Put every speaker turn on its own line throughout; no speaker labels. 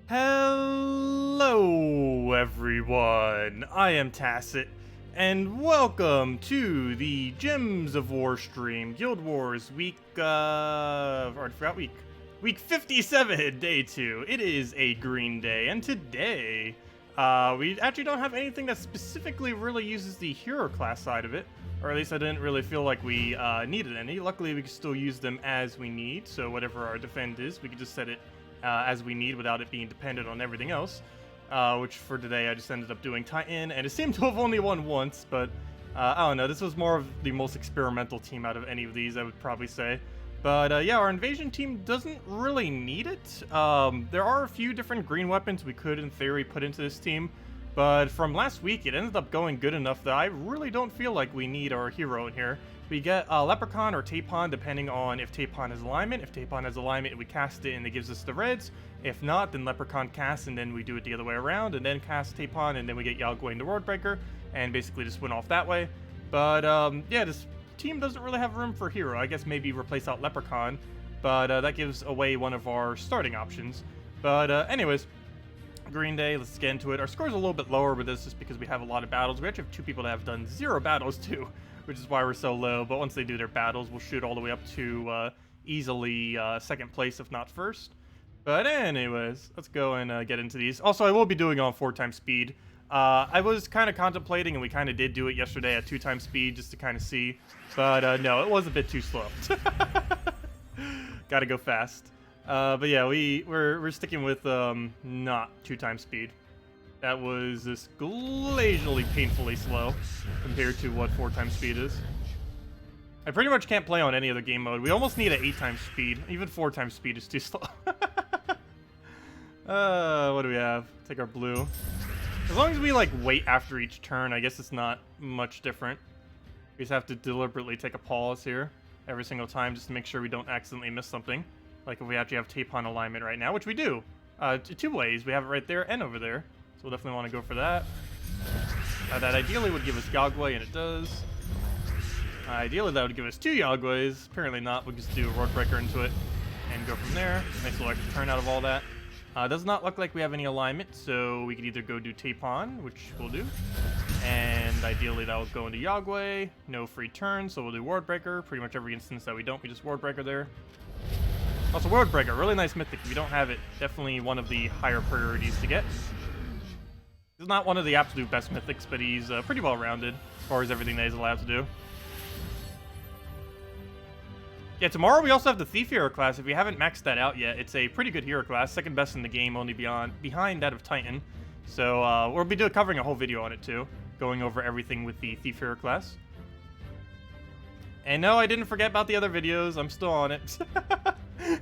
Hello everyone, I am Tacet, and welcome to the Gems of War stream, Guild Wars week, week 57, day 2. It is a green day, and today, we actually don't have anything that specifically really uses the hero class side of it, or at least I didn't really feel like we needed any. Luckily, we can still use them as we need, so whatever our defend is, we can just set it as we need without it being dependent on everything else, which for today I just ended up doing Titan, and it seemed to have only won once, but I don't know, this was more of the most experimental team out of any of these, I would probably say. But yeah, our invasion team doesn't really need it. There are a few different green weapons we could, in theory, put into this team, but from last week it ended up going good enough that I really don't feel like we need our hero in here. We get Leprechaun or Tapon, depending on if Tapon has alignment. If Tapon has alignment, we cast it and it gives us the reds. If not, then Leprechaun casts and then we do it the other way around, and then cast Tapon and then we get Guai into Worldbreaker, and basically just win off that way. But yeah, this team doesn't really have room for hero. I guess maybe replace out Leprechaun, but that gives away one of our starting options. But anyways, Green Day, let's get into it. Our score's a little bit lower, but this is just because we have a lot of battles. We actually have 2 people that have done 0 battles too, which is why we're so low. But once they do their battles, we'll shoot all the way up to easily second place, if not first. But anyways, let's go and get into these. Also, I will be doing on 4x speed. I was kind of contemplating, and we kind of did do it yesterday at 2x speed just to kind of see. But no, it was a bit too slow. Gotta go fast. But yeah, we're sticking with not 2x speed. That was just glacially painfully slow compared to what 4x speed is. I pretty much can't play on any other game mode. We almost need an 8x speed. Even 4x speed is too slow. What do we have? Take our blue. As long as we like wait after each turn, I guess it's not much different. We just have to deliberately take a pause here every single time just to make sure we don't accidentally miss something. Like if we actually have Tapon alignment right now, which we do. 2 ways. We have it right there and over there. So we'll definitely want to go for that. That ideally would give us Guai, and it does. Ideally that would give us 2 Guais. Apparently not. We'll just do a Worldbreaker into it and go from there. Nice little extra turn out of all that. Does not look like we have any alignment, so we could either go do Tapon, which we'll do. And ideally that will go into Guai. No free turn, so we'll do Worldbreaker. Pretty much every instance that we don't, we just Worldbreaker there. Also, Worldbreaker, really nice mythic. If you don't have it, definitely one of the higher priorities to get. He's not one of the absolute best mythics, but he's pretty well-rounded as far as everything that he's allowed to do. Yeah, tomorrow we also have the Thief hero class. If you haven't maxed that out yet, it's a pretty good hero class. Second best in the game, only behind that of Titan. So we'll be covering a whole video on it too, going over everything with the Thief hero class. And no, I didn't forget about the other videos. I'm still on it.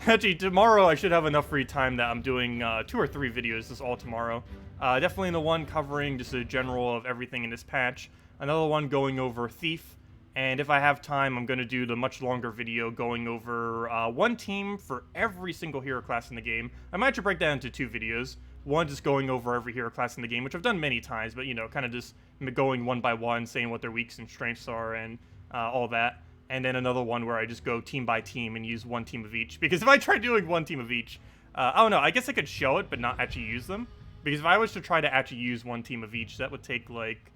Actually, tomorrow I should have enough free time that I'm doing 2 or 3 videos just all tomorrow. Definitely the one covering just a general of everything in this patch. Another one going over Thief. And if I have time, I'm going to do the much longer video going over one team for every single hero class in the game. I might just break that into 2 videos. One just going over every hero class in the game, which I've done many times, but you know, kind of just going one by one, saying what their weaks and strengths are and all that. And then another one where I just go team by team and use 1 team of each. Because if I try doing 1 team of each, I don't know, I guess I could show it but not actually use them. Because if I was to try to actually use 1 team of each, that would take like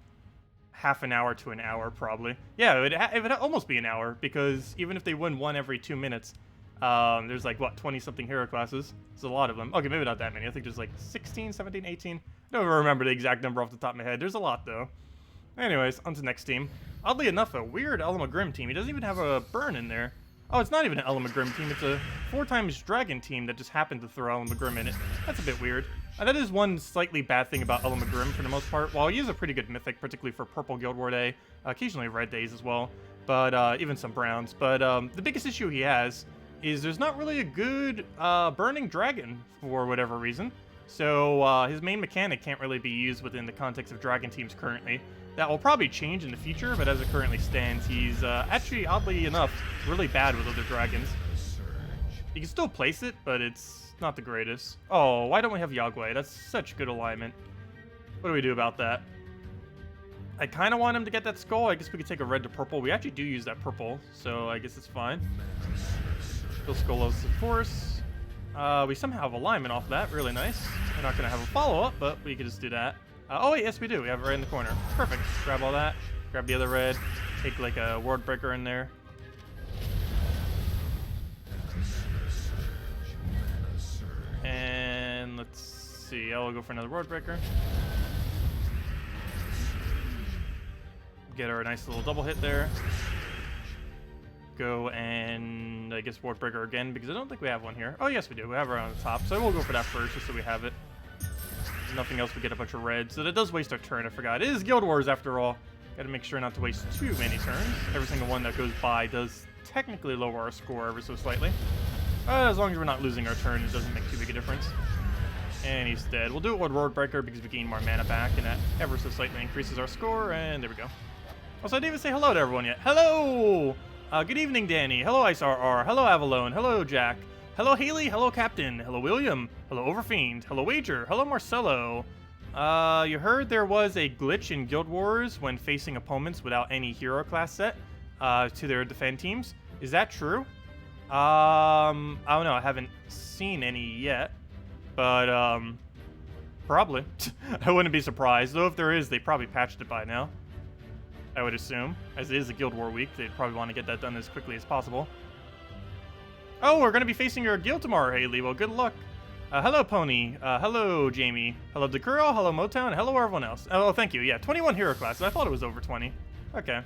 half an hour to an hour probably. Yeah, it would almost be an hour, because even if they win 1 every 2 minutes, there's like, what, 20-something hero classes? There's a lot of them. Okay, maybe not that many. I think there's like 16, 17, 18. I don't remember the exact number off the top of my head. There's a lot though. Anyways, on to the next team. Oddly enough, a weird Element Grim team. He doesn't even have a burn in there. Oh, it's not even an Element Grim team. It's a 4x Dragon team that just happened to throw Element Grim in it. That's a bit weird. That is one slightly bad thing about Element Grim for the most part. While he is a pretty good mythic, particularly for Purple Guild War Day, occasionally Red Days as well, but even some Browns. But the biggest issue he has is there's not really a good Burning Dragon for whatever reason. So his main mechanic can't really be used within the context of Dragon teams currently. That will probably change in the future, but as it currently stands, he's actually, oddly enough, really bad with other dragons. You can still place it, but it's not the greatest. Oh, why don't we have Guai? That's such good alignment. What do we do about that? I kind of want him to get that skull. I guess we could take a red to purple. We actually do use that purple, so I guess it's fine. Kill Skolos, of course. We somehow have alignment off that. Really nice. We're not going to have a follow-up, but we can just do that. Oh, wait, yes, we do. We have it right in the corner. Perfect. Grab all that. Grab the other red. Take, like, a ward breaker in there. And let's see. I'll go for another ward breaker. Get our nice little double hit there. Go and, I guess, ward breaker again, because I don't think we have one here. Oh, yes, we do. We have it on the top, so we'll go for that first, just so we have it. If nothing else, we get a bunch of red, so that does waste our turn. I forgot. It is Guild Wars, after all. Gotta make sure not to waste too many turns. Every single one that goes by does technically lower our score ever so slightly. As long as we're not losing our turn, it doesn't make too big a difference. And he's dead. We'll do it with Ward Breaker because we gain more mana back, and that ever so slightly increases our score, and there we go. Also, I didn't even say hello to everyone yet. Hello! Good evening, Danny. Hello, IceRR. Hello, Avalone. Hello, Jack. Hello, Haley. Hello, Captain. Hello, William. Hello, Overfiend. Hello, Wager. Hello, Marcelo. You heard there was a glitch in Guild Wars when facing opponents without any hero class set to their defend teams. Is that true? I don't know. I haven't seen any yet, but probably. I wouldn't be surprised. Though if there is, they probably patched it by now. I would assume, as it is a Guild War week, they'd probably want to get that done as quickly as possible. Oh, we're going to be facing your guild tomorrow, Haley. Well, good luck. Hello, Pony. Hello, Jamie. Hello, Dekuro. Hello, Motown. Hello, everyone else. Oh, thank you. Yeah, 21 hero classes. I thought it was over 20. Okay.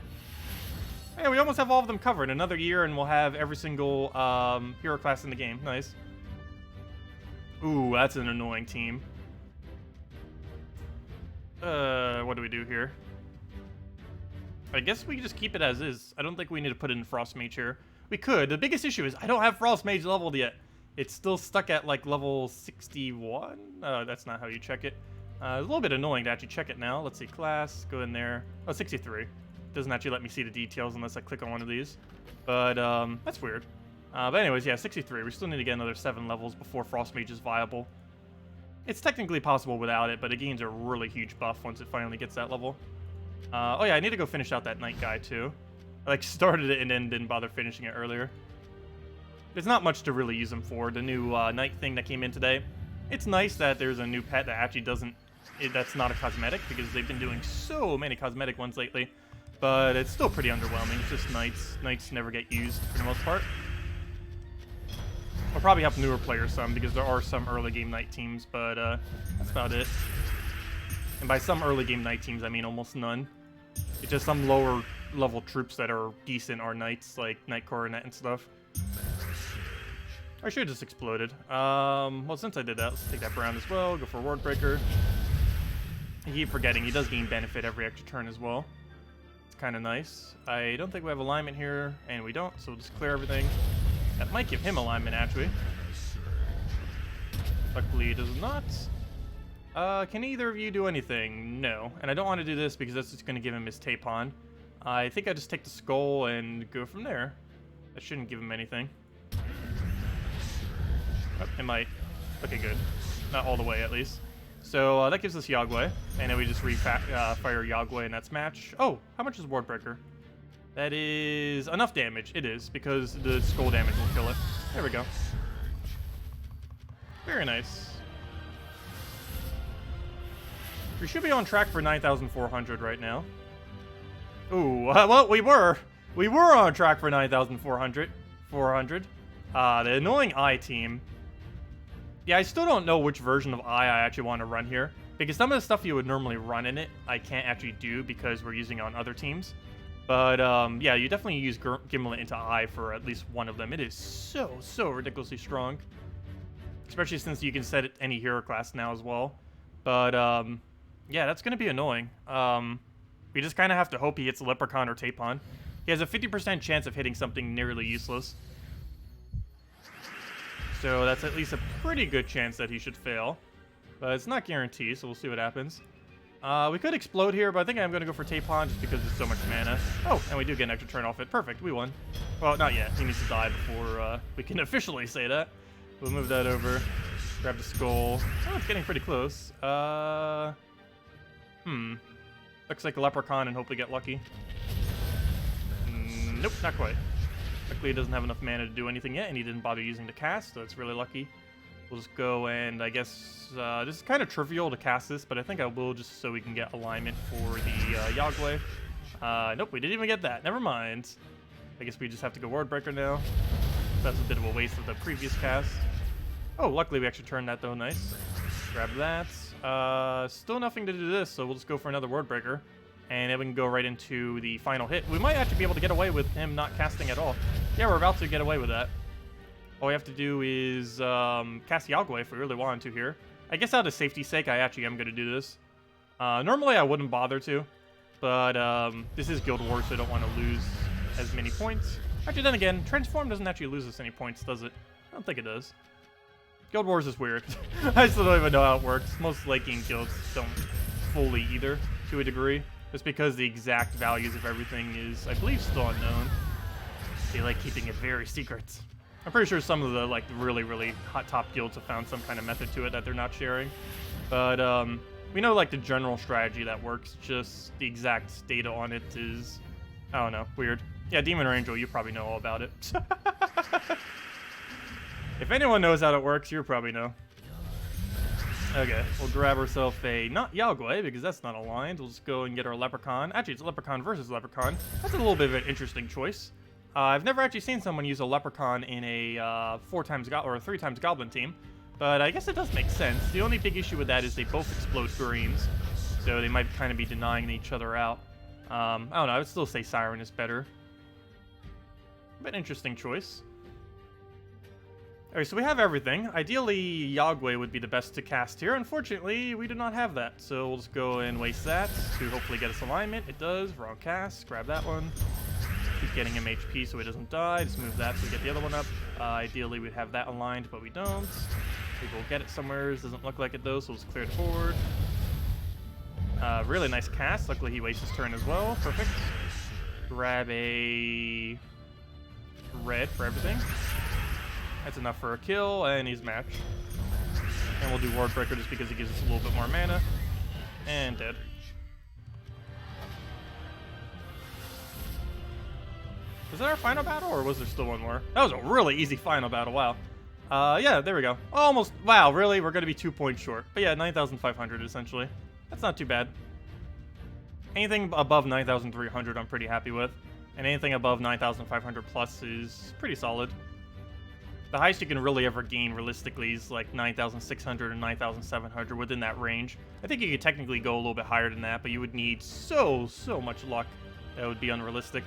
Yeah, we almost have all of them covered. Another year, and we'll have every single hero class in the game. Nice. Ooh, that's an annoying team. What do we do here? I guess we can just keep it as is. I don't think we need to put in Frost Mage here. We could. The biggest issue is I don't have Frost Mage leveled yet. It's still stuck at, like, level 61? That's not how you check it. It's a little bit annoying to actually check it now. Let's see, class, go in there. Oh, 63. Doesn't actually let me see the details unless I click on one of these. But, that's weird. But anyways, yeah, 63. We still need to get another 7 levels before Frost Mage is viable. It's technically possible without it, but it gains a really huge buff once it finally gets that level. Oh yeah, I need to go finish out that Night guy, too. I, like, started it and then didn't bother finishing it earlier. There's not much to really use them for. The new Night thing that came in today. It's nice that there's a new pet that actually doesn't... that's not a cosmetic, because they've been doing so many cosmetic ones lately. But it's still pretty underwhelming. It's just Knights. Knights never get used, for the most part. I'll probably help newer players some, because there are some early game Knight teams, but that's about it. And by some early game Knight teams, I mean almost none. It's just some lower level troops that are decent are Knights, like Knight Coronet and stuff. I should have just exploded. Well, since I did that, let's take that Brown as well. Go for a Ward Breaker. I keep forgetting, he does gain benefit every extra turn as well. It's kind of nice. I don't think we have alignment here, and we don't, so we'll just clear everything. That might give him alignment, actually. Luckily, it does not. Can either of you do anything? No. And I don't want to do this because that's just going to give him his Tapon. I think I just take the Skull and go from there. That shouldn't give him anything. Oh, it might. Okay, good. Not all the way, at least. So, that gives us Yagway. And then we just fire Yagway and that's match. Oh, how much is Ward Breaker? That is enough damage. It is, because the Skull damage will kill it. There we go. Very nice. We should be on track for 9,400 right now. Ooh, well, we were on track for 9,400. The annoying Eye team. Yeah, I still don't know which version of Eye I actually want to run here, because some of the stuff you would normally run in it, I can't actually do because we're using it on other teams. But, yeah, you definitely use Gimlet into Eye for at least one of them. It is so ridiculously strong. Especially since you can set it any hero class now as well. But, yeah, that's going to be annoying. We just kind of have to hope he hits a Leprechaun or Tapon. He has a 50% chance of hitting something nearly useless. So that's at least a pretty good chance that he should fail. But it's not guaranteed, so we'll see what happens. We could explode here, but I think I'm going to go for Tapon just because there's so much mana. Oh, and we do get an extra turn off it. Perfect, we won. Well, not yet. He needs to die before we can officially say that. We'll move that over. Grab the Skull. Oh, it's getting pretty close. Looks like a Leprechaun and hopefully get lucky. Nope, not quite. Luckily, he doesn't have enough mana to do anything yet, and he didn't bother using the cast, so it's really lucky. We'll just go and I guess this is kind of trivial to cast this, but I think I will just so we can get alignment for the Guai. Nope, we didn't even get that. Never mind. I guess we just have to go Ward Breaker now. That's a bit of a waste of the previous cast. Oh, luckily we actually turned that though. Nice. Grab that. Still nothing to do this, so we'll just go for another Ward Breaker. And then we can go right into the final hit. We might actually be able to get away with him not casting at all. Yeah, we're about to get away with that. All we have to do is cast the Guai if we really wanted to here. I guess out of safety's sake, I actually am going to do this. Normally, I wouldn't bother to. But this is Guild Wars, so I don't want to lose as many points. Actually, then again, Transform doesn't actually lose us any points, does it? I don't think it does. Guild Wars is weird. I still don't even know how it works. Most late-game guilds don't fully either, to a degree. Just because the exact values of everything is, I believe, still unknown. They like keeping it very secret. I'm pretty sure some of the like really hot top guilds have found some kind of method to it that they're not sharing. But we know like the general strategy that works. Just the exact data on it is, I don't know, weird. Yeah, Demon or Angel, you probably know all about it. If anyone knows how it works, you probably know. Okay, we'll grab ourselves a, not Guai, because that's not aligned. We'll just go and get our Leprechaun. Actually, it's Leprechaun versus Leprechaun. That's a little bit of an interesting choice. I've never actually seen someone use a Leprechaun in a 3 times Goblin team, but I guess it does make sense. The only big issue with that is they both explode greens, so they might kind of be denying each other out. I don't know, I would still say Siren is better. But interesting choice. Alright, so we have everything. Ideally, Guai would be the best to cast here. Unfortunately, we do not have that, so we'll just go and waste that to hopefully get us alignment. It does. Wrong cast. Grab that one. Keep getting him HP so he doesn't die. Just move that so we get the other one up. Ideally, we'd have that aligned, but we don't. Maybe we'll get it somewhere. It doesn't look like it, though, so we'll just clear the board. Really nice cast. Luckily, he wastes his turn as well. Perfect. Grab a red for everything. That's enough for a kill, and he's matched. And we'll do Ward Breaker just because he gives us a little bit more mana. And dead. Was that our final battle, or was there still one more? That was a really easy final battle, wow. Yeah, there we go. Almost, wow, really? We're going to be 2 points short. But yeah, 9,500 essentially. That's not too bad. Anything above 9,300 I'm pretty happy with. And anything above 9,500 plus is pretty solid. The highest you can really ever gain realistically is like 9,600 and 9,700 within that range. I think you could technically go a little bit higher than that, but you would need so much luck. That would be unrealistic.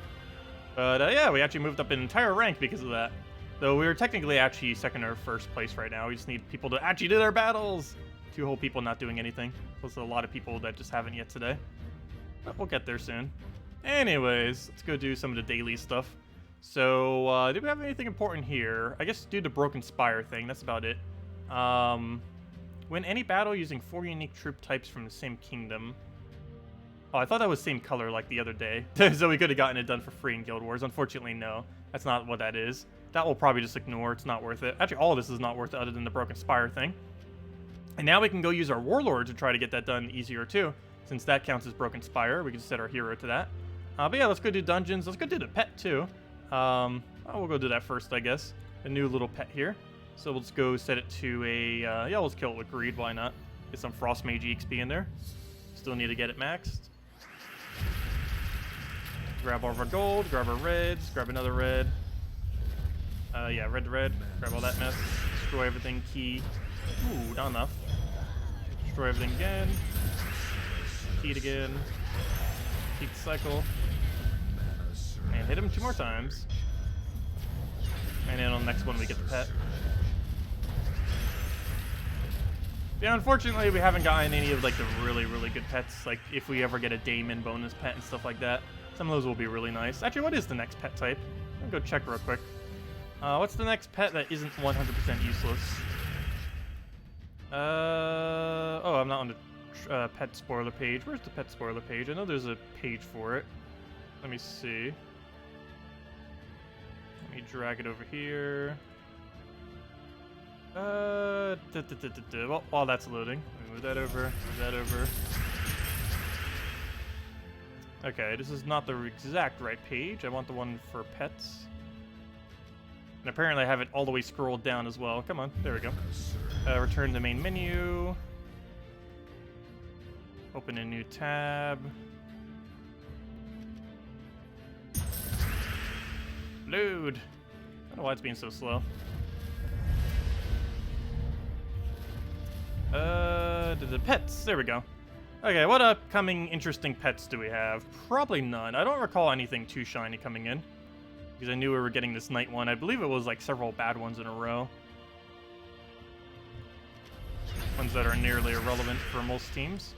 But yeah, we actually moved up an entire rank because of that. Though we were technically actually second or first place right now. We just need people to actually do their battles. 2 whole people not doing anything. Plus a lot of people that just haven't yet today. But we'll get there soon. Anyways, let's go do some of the daily stuff. So, did we have anything important here? I guess do the Broken Spire thing, that's about it. Win any battle using 4 unique troop types from the same kingdom. Oh, I thought that was same color like the other day. So we could have gotten it done for free in Guild Wars. Unfortunately, no. That's not what that is. That we'll probably just ignore, it's not worth it. Actually, all of this is not worth it other than the Broken Spire thing. And now we can go use our Warlord to try to get that done easier too. Since that counts as Broken Spire, we can set our hero to that. But yeah, let's go do dungeons. Let's go do the pet too. We'll go do that first, I guess. A new little pet here. So we'll just go set it to a, yeah, let's kill it with Greed, why not? Get some Frost Mage XP in there. Still need to get it maxed. Grab all of our gold, grab our reds, grab another red. Yeah, red to red. Grab all that mess. Destroy everything, key. Ooh, not enough. Destroy everything again. Key it again. Keep the cycle. And hit him 2 more times. And then on the next one we get the pet. Yeah, unfortunately we haven't gotten any of like the really good pets. Like if we ever get a Daemon bonus pet and stuff like that. Some of those will be really nice. Actually, what is the next pet type? I'm gonna go check real quick. What's the next pet that isn't 100% useless? Oh, I'm not on the pet spoiler page. Where's the pet spoiler page? I know there's a page for it. Let me see. Let me drag it over here. Well, while that's loading, let me move that over, move that over. Okay, this is not the exact right page. I want the one for pets. And apparently I have it all the way scrolled down as well. Come on, there we go. Return to main menu. Open a new tab. Load. I don't know why it's being so slow. The pets. There we go. Okay, what upcoming interesting pets do we have? Probably none. I don't recall anything too shiny coming in. Because I knew we were getting this night one. I believe it was like several bad ones in a row. Ones that are nearly irrelevant for most teams.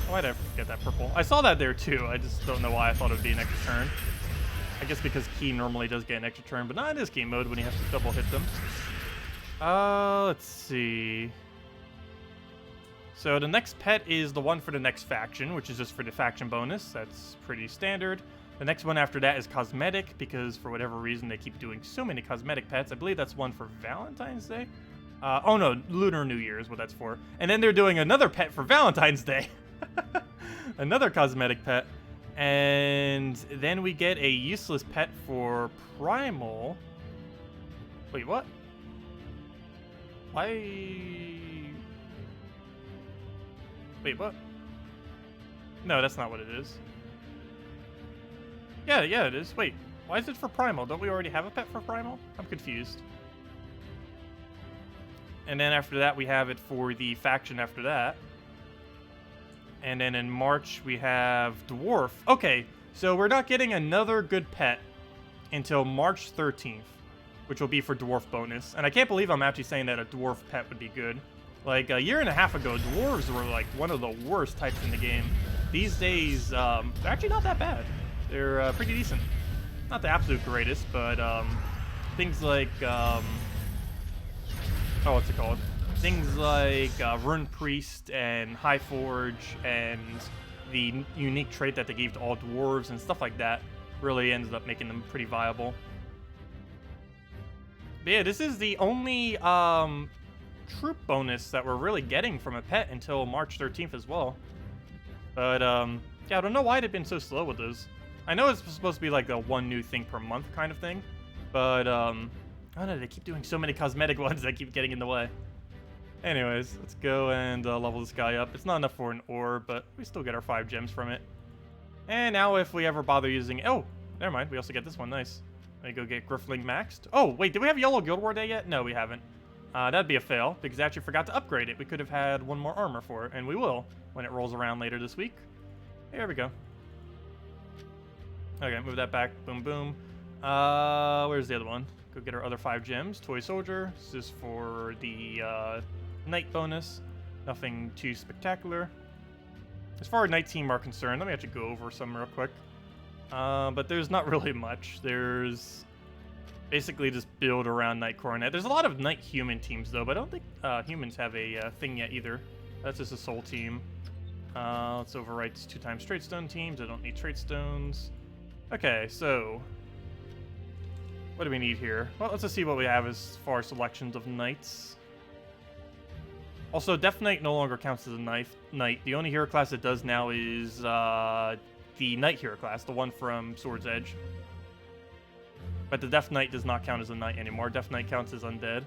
Why'd I get that purple? I saw that there too. I just don't know why I thought it would be an extra turn. I guess because Key normally does get an extra turn, but not in this game mode when you have to double hit them. Let's see. So the next pet is the one for the next faction, which is just for the faction bonus. That's pretty standard. The next one after that is cosmetic, because for whatever reason they keep doing so many cosmetic pets. I believe that's one for Valentine's Day. Oh no, Lunar New Year is what that's for. And then they're doing another pet for Valentine's Day. Another cosmetic pet. And then we get a useless pet for Primal. Wait, what? Why? Wait, what? No, that's not what it is. Yeah, it is. Wait, why is it for Primal? Don't we already have a pet for Primal? I'm confused. And then after that, we have it for the faction after that. And then in March, we have Dwarf. Okay, so we're not getting another good pet until March 13th, which will be for Dwarf bonus. And I can't believe I'm actually saying that a Dwarf pet would be good. Like, a year and a half ago, Dwarves were, like, one of the worst types in the game. These days, they're actually not that bad. They're pretty decent. Not the absolute greatest, but things like... oh, what's it called? Things like Rune Priest and High Forge and the unique trait that they gave to all dwarves and stuff like that really ended up making them pretty viable. But yeah, this is the only troop bonus that we're really getting from a pet until March 13th as well. But yeah, I don't know why they've been so slow with those. I know it's supposed to be like a one new thing per month kind of thing, but I don't know, they keep doing so many cosmetic ones that keep getting in the way. Anyways, let's go and level this guy up. It's not enough for an ore, but we still get our 5 gems from it. And now if we ever bother using... Oh, never mind. We also get this one. Nice. Let me go get Griffling maxed. Oh, wait. Did we have Yellow Guild War Day yet? No, we haven't. That'd be a fail, because I actually forgot to upgrade it. We could have had one more armor for it, and we will when it rolls around later this week. There we go. Okay, move that back. Boom, boom. Where's the other one? Go get our other 5 gems. Toy Soldier. This is for the night bonus. Nothing too spectacular. As far as night team are concerned, let me actually go over some real quick. But there's not really much. There's basically just build around Night Coronet. There's a lot of Night Human teams though, but I don't think humans have a thing yet either. That's just a soul team. Let's overwrite 2 times Trait Stone teams. I don't need Trait Stones. Okay, so what do we need here? Well, let's just see what we have as far as selections of knights. Also, Death Knight no longer counts as a knight. The only hero class it does now is the Knight hero class, the one from Sword's Edge. But the Death Knight does not count as a knight anymore. Death Knight counts as undead.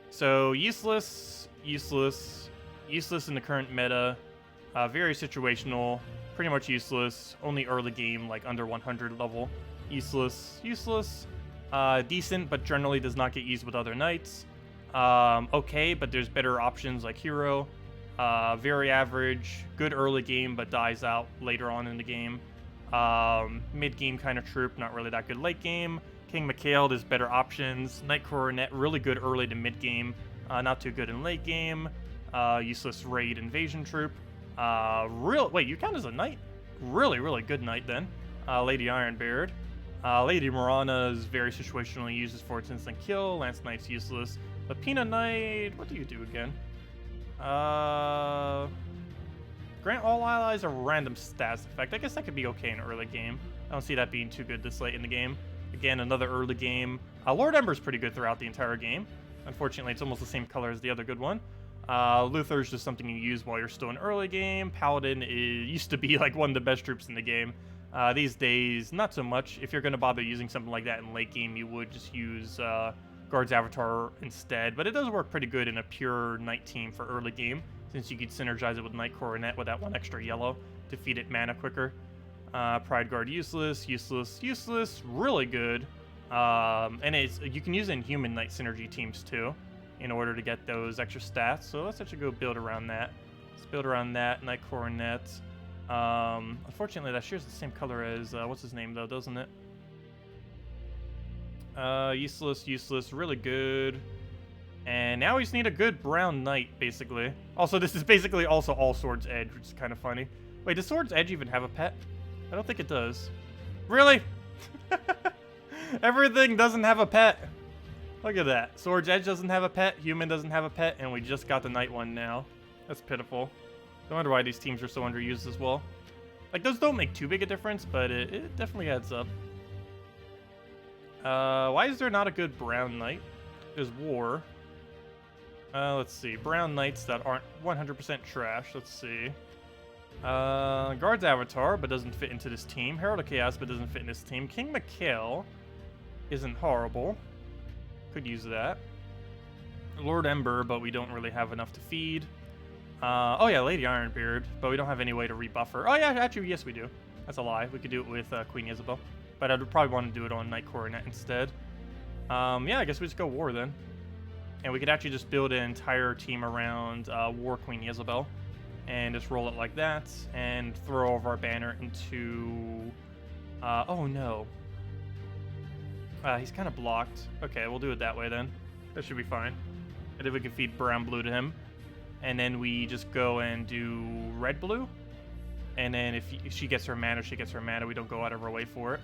So, useless in the current meta. Very situational, pretty much useless. Only early game, like under 100 level. Useless. Decent, but generally does not get used with other knights. Okay, but there's better options like Hero. Very average, good early game, but dies out later on in the game. Mid-game kind of troop, not really that good late game. King Mikhail, there's better options. Knight Coronet, really good early to mid-game. Not too good in late game. Useless raid invasion troop. Wait, you count as a knight? Really good knight then. Lady Ironbeard. Lady Morana is very situationally uses for its instant kill. Lance Knight's useless. But Peanut Knight, what do you do again? Grant all allies a random stats effect. I guess that could be okay in early game. I don't see that being too good this late in the game. Again, another early game. Lord Ember's pretty good throughout the entire game. Unfortunately, it's almost the same color as the other good one. Luther's just something you use while you're still in early game. Paladin used to be like one of the best troops in the game. These days, not so much. If you're going to bother using something like that in late game, you would just use Guard's Avatar instead. But it does work pretty good in a pure Knight team for early game, since you could synergize it with Knight Coronet with that 1 extra yellow to feed it mana quicker. Pride Guard useless, useless, useless, really good. And you can use it in human Knight synergy teams too, in order to get those extra stats. So let's actually go build around that. Let's build around that, Knight Coronet. Unfortunately, that shares the same color as, what's his name, though, doesn't it? Useless, useless, really good. And now we just need a good brown knight, basically. Also, this is basically also all Sword's Edge, which is kind of funny. Wait, does Sword's Edge even have a pet? I don't think it does. Really? Everything doesn't have a pet. Look at that. Sword's Edge doesn't have a pet, Human doesn't have a pet, and we just got the knight one now. That's pitiful. No wonder why these teams are so underused as well. Like, those don't make too big a difference, but it definitely adds up. Why is there not a good brown knight? There's war. Let's see. Brown knights that aren't 100% trash. Let's see. Guard's Avatar, but doesn't fit into this team. Herald of Chaos, but doesn't fit in this team. King Mikhail isn't horrible. Could use that. Lord Ember, but we don't really have enough to feed. Oh yeah, Lady Ironbeard, but we don't have any way to rebuff her. Oh yeah, actually, yes we do. That's a lie. We could do it with Queen Isabel. But I'd probably want to do it on Knight Coronet instead. Yeah, I guess we just go War then. And we could actually just build an entire team around War Queen Isabel. And just roll it like that. And throw over our banner into... oh no. He's kind of blocked. Okay, we'll do it that way then. That should be fine. And then we can feed brown-blue to him. And then we just go and do red-blue. And then if she gets her mana, she gets her mana. We don't go out of our way for it.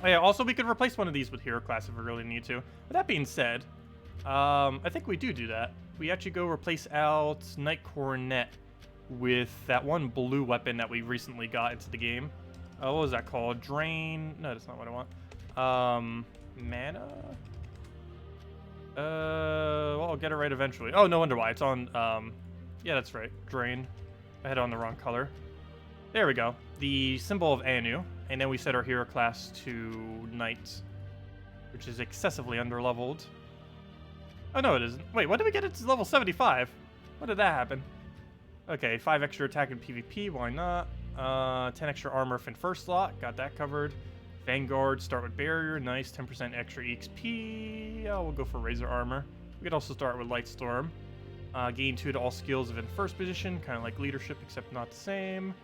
Oh yeah, also we could replace one of these with Hero Class if we really need to. With that being said, I think we do that. We actually go replace out Knight Coronet with that one blue weapon that we recently got into the game. What was that called? Drain? No, that's not what I want. Mana? Well, I'll get it right eventually. Oh, no wonder why. It's on, yeah, that's right. Drain. I had it on the wrong color. There we go. The symbol of Anu. And then we set our hero class to Knight, which is excessively underleveled. Oh, no, it isn't. Wait, when did we get it to level 75? When did that happen? Okay, 5 extra attack in PvP. Why not? 10 extra armor in first slot. Got that covered. Vanguard, start with barrier. Nice. 10% extra EXP. Oh, we'll go for Razor Armor. We could also start with Light Storm. Gain 2 to all skills if in first position. Kind of like leadership, except not the same.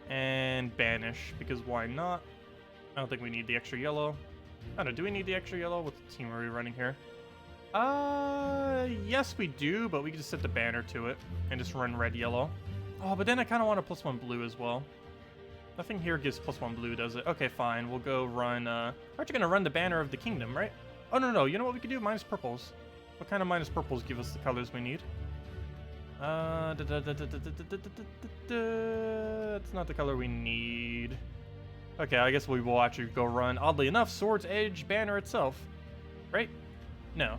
And Banish, because why not? I don't think we need the extra yellow. I don't know, do we need the extra yellow? What team are we running here? Yes we do, but we can just set the banner to it and just run red-yellow. Oh, but then I kind of want a +1 blue as well. Nothing here gives +1 blue, does it? Okay, fine. We'll go run, we're actually going to run the banner of the kingdom, right? Oh, no, no. You know what we could do? Minus purples. What kind of minus purples give us the colors we need? That's not the color we need. Okay, I guess we will actually go run, oddly enough, Sword's Edge banner itself. Right? No.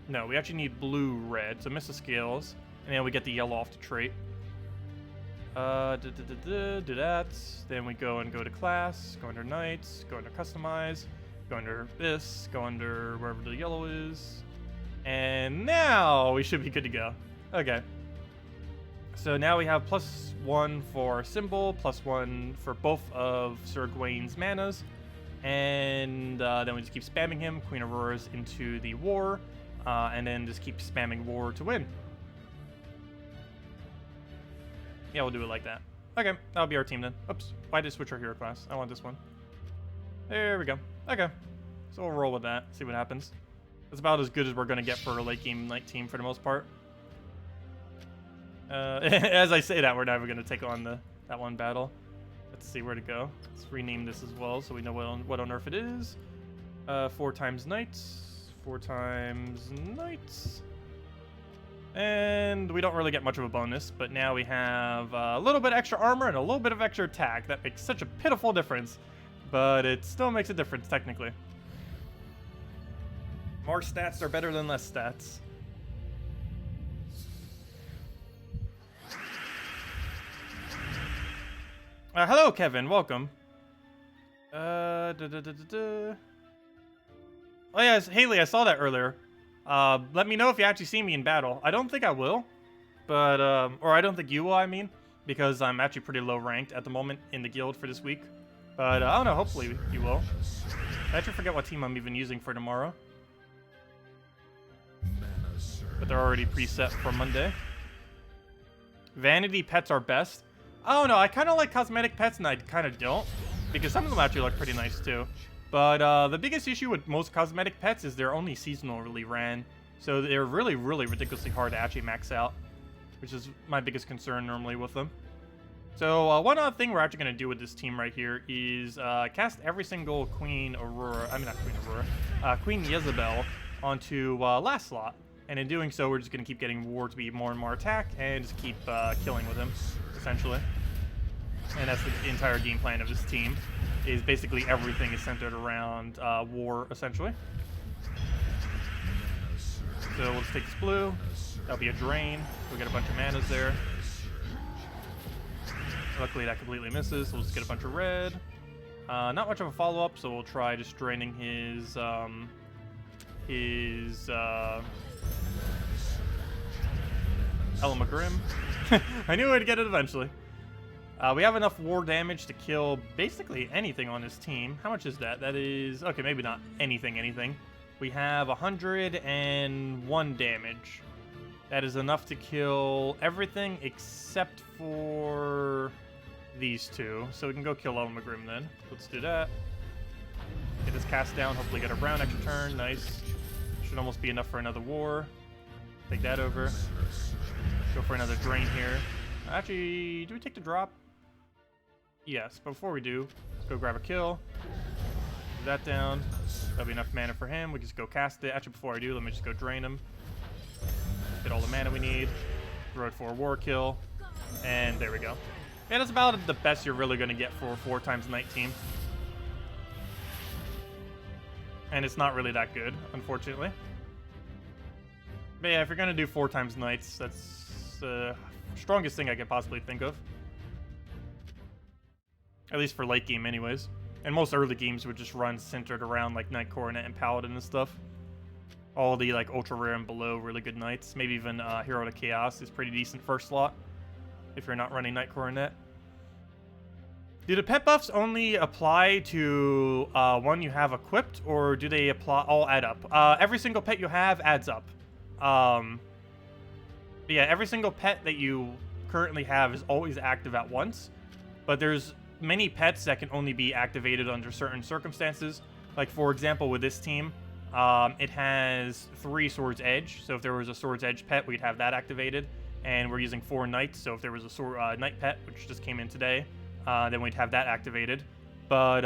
No, we actually need blue-red, so miss the scales. And then we get the yellow off the trait. Do that. Then we go to class, go under Knights, go under Customize, go under this, go under wherever the yellow is. And now we should be good to go. Okay. So now we have +1 for symbol, +1 for both of Sir Gawain's manas. And then we just keep spamming him, Queen Aurora's into the war, and then just keep spamming war to win. Yeah, we'll do it like that. Okay, that'll be our team then. Oops, why did I switch our hero class? I want this one. There we go. Okay, so we'll roll with that, see what happens. That's about as good as we're going to get for a late game Knight team for the most part. As I say that, we're never going to take on that one battle. Let's see where to go. Let's rename this as well so we know what on earth it is. 4 times Knights. 4 times Knights. And we don't really get much of a bonus, but now we have a little bit extra armor and a little bit of extra attack. That makes such a pitiful difference, but it still makes a difference technically. More stats are better than less stats. Hello, Kevin. Welcome. Oh, yes, Haley, I saw that earlier. Let me know if you actually see me in battle. I don't think I will, but, or I don't think you will, I mean, because I'm actually pretty low ranked at the moment in the guild for this week. But, I don't know, hopefully you will. I actually forget what team I'm even using for tomorrow. But they're already preset for Monday. Vanity pets are best. I don't know, I kind of like cosmetic pets and I kind of don't, because some of them actually look pretty nice too. But the biggest issue with most cosmetic pets is they're only seasonally ran. So they're really, really ridiculously hard to actually max out, which is my biggest concern normally with them. So one other thing we're actually going to do with this team right here is cast every single Queen Aurora, I mean not Queen Aurora, Queen Jezebel onto last slot. And in doing so, we're just going to keep getting War to be more and more attack and just keep killing with him, essentially. And that's the entire game plan of this team, is basically everything is centered around War, essentially. So we'll just take this blue. That'll be a drain. We'll get a bunch of manas there. Luckily, that completely misses, so we'll just get a bunch of red. Not much of a follow-up, so we'll try just draining his Elamagrim. I knew I'd get it eventually. We have enough war damage to kill basically anything on this team. How much is that? That is... okay, maybe not anything. We have 101 damage. That is enough to kill everything except for these two. So we can go kill Elamagrim then. Let's do that. Get this cast down, hopefully get a brown extra turn. Nice. Should almost be enough for another war. Take that over. Go for another drain here. Actually, do we take the drop? Yes, but before we do, let's go grab a kill. Do that down. That'll be enough mana for him. We can just go cast it. Actually, before I do, let me just go drain him. Get all the mana we need. Throw it for a war kill. And there we go. Yeah, that's about the best you're really going to get for a 4x Knight team. And it's not really that good, unfortunately. But yeah, if you're going to do 4x Knights, that's the strongest thing I can possibly think of. At least for late game anyways. And most early games would just run centered around like Knight Coronet and Paladin and stuff. All the like ultra rare and below really good Knights. Maybe even Hero to Chaos is pretty decent first slot if you're not running Knight Coronet. Do the pet buffs only apply to one you have equipped, or do they all add up? Every single pet you have adds up. Yeah, every single pet that you currently have is always active at once, but there's many pets that can only be activated under certain circumstances. Like, for example, with this team, it has 3 Sword's Edge, so if there was a Sword's Edge pet, we'd have that activated, and we're using 4 Knights, so if there was a Knight pet, which just came in today, then we'd have that activated. But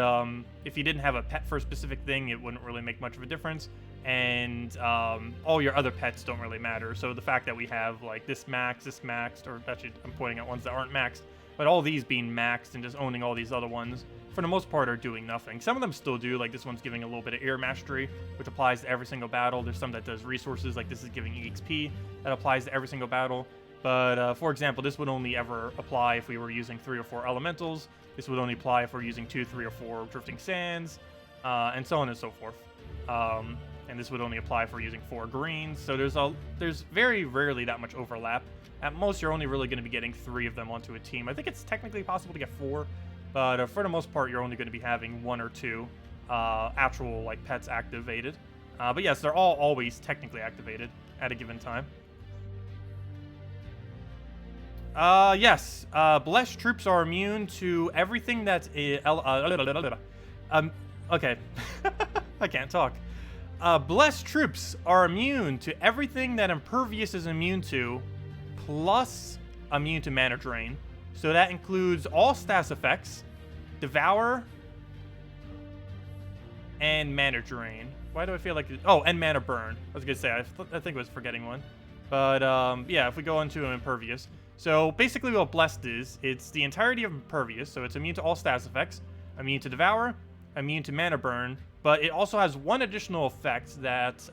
if you didn't have a pet for a specific thing, it wouldn't really make much of a difference. And all your other pets don't really matter. So the fact that we have like this maxed, or actually I'm pointing at ones that aren't maxed, but all these being maxed and just owning all these other ones, for the most part, are doing nothing. Some of them still do, like this one's giving a little bit of air mastery, which applies to every single battle. There's some that does resources, like this is giving EXP, that applies to every single battle. But for example, this would only ever apply if we were using 3 or 4 elementals. This would only apply if we're using 2, 3, or 4 drifting sands, and so on and so forth. And this would only apply if we're using 4 greens. So there's very rarely that much overlap. At most, you're only really going to be getting 3 of them onto a team. I think it's technically possible to get 4, but for the most part, you're only going to be having 1 or 2 actual like pets activated. But yes, they're all always technically activated at a given time. Yes, blessed troops are immune to everything that's okay. I can't talk. Blessed troops are immune to everything that Impervious is immune to, plus immune to mana drain. So that includes all stats effects, Devour, and mana drain. Why do I feel like... oh, and mana burn. I was gonna say, I think I was forgetting one. But, yeah, if we go into Impervious. So, basically what Blessed is, it's the entirety of Impervious, so it's immune to all stats effects, immune to Devour, immune to mana burn, but it also has one additional effect that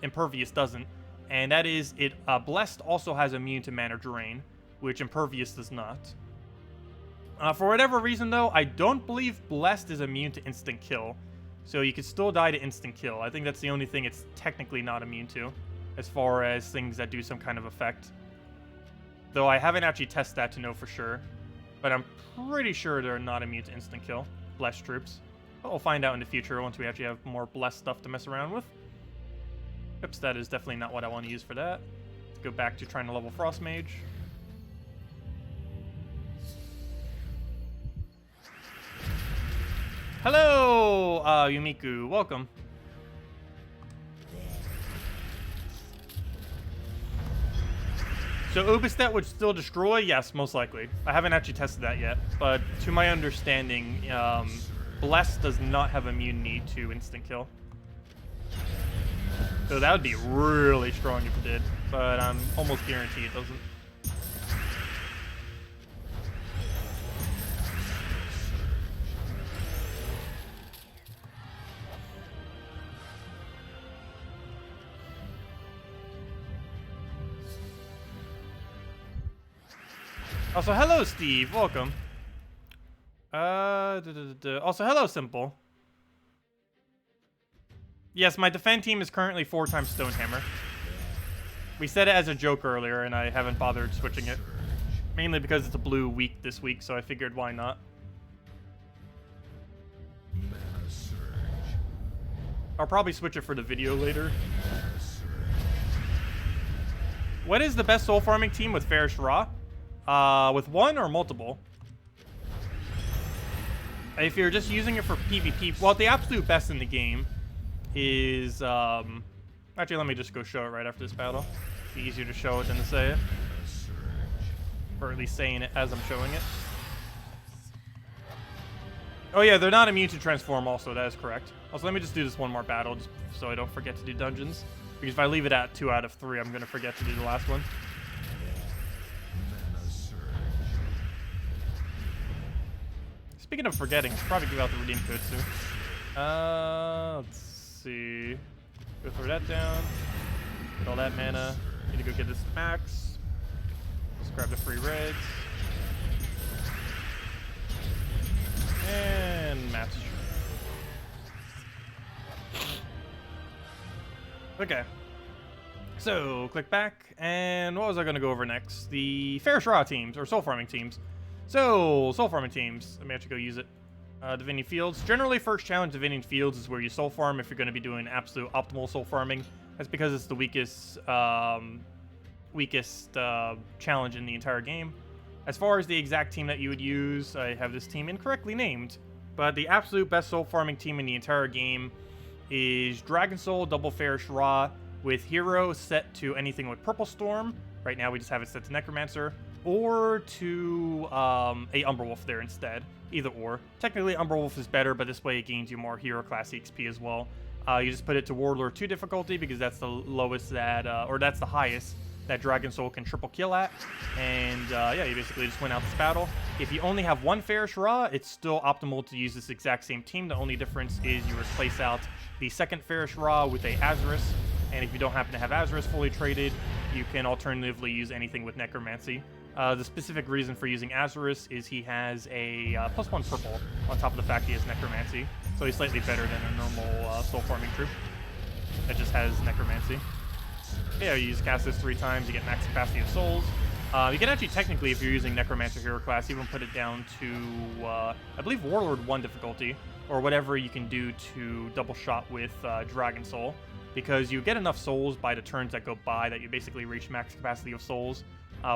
Impervious doesn't, and that is Blessed also has immune to mana drain, which Impervious does not. For whatever reason, though, I don't believe Blessed is immune to instant kill. So you could still die to instant kill. I think that's the only thing it's technically not immune to, as far as things that do some kind of effect. Though I haven't actually tested that to know for sure. But I'm pretty sure they're not immune to instant kill, Blessed troops. But we'll find out in the future once we actually have more Blessed stuff to mess around with. Oops, that is definitely not what I want to use for that. Let's go back to trying to level Frost Mage. Hello, Yumiku. Welcome. So Ubistet would still destroy? Yes, most likely. I haven't actually tested that yet, but to my understanding, Bless does not have immunity to instant kill. So that would be really strong if it did, but I'm almost guaranteed it doesn't. Also, hello, Steve. Welcome. Also, hello, Simple. Yes, my defend team is currently 4x Stonehammer. We said it as a joke earlier, and I haven't bothered switching it. Mainly because it's a blue week this week, so I figured why not. I'll probably switch it for the video later. What is the best soul farming team with Fairish Ra? With one or multiple? If you're just using it for PvP, well, the absolute best in the game is, actually, let me just go show it right after this battle. It's easier to show it than to say it. Or at least saying it as I'm showing it. Oh yeah, they're not immune to transform also, that is correct. Also, let me just do this one more battle, just so I don't forget to do dungeons. Because if I leave it at 2 out of 3, I'm gonna forget to do the last one. Speaking of forgetting, I'll probably give out the redeem code soon. Let's see. Go throw that down. Get all that mana. Need to go get this max. Just grab the free reds. And match. Okay. So, click back. And what was I going to go over next? The Fairish Ra teams, or soul farming teams. So, soul farming teams. Let me actually go use it. Divining Fields. Generally, first challenge Divining Fields is where you soul farm if you're going to be doing absolute optimal soul farming. That's because it's the weakest challenge in the entire game. As far as the exact team that you would use, I have this team incorrectly named. But the absolute best soul farming team in the entire game is Dragon Soul Double Fairish Ra with Hero set to anything with Purple Storm. Right now we just have it set to Necromancer. Or to a Umberwolf there instead. Either or. Technically Umberwolf is better, but this way it gains you more Hero Class XP as well. You just put it to Warlord 2 difficulty because that's the lowest that, or that's the highest that Dragon Soul can triple kill at. And yeah, you basically just win out this battle. If you only have one Fairish Ra, it's still optimal to use this exact same team. The only difference is you replace out the second Fairish Ra with a Azarus. And if you don't happen to have Azarus fully traded, you can alternatively use anything with Necromancy. The specific reason for using Azarus is he has a +1 purple on top of the fact he has Necromancy. So he's slightly better than a normal soul farming troop that just has Necromancy. Yeah, you just cast this 3 times, you get max capacity of souls. You can actually technically, if you're using Necromancer hero class, even put it down to, I believe, Warlord 1 difficulty, or whatever you can do to double shot with Dragon Soul, because you get enough souls by the turns that go by that you basically reach max capacity of souls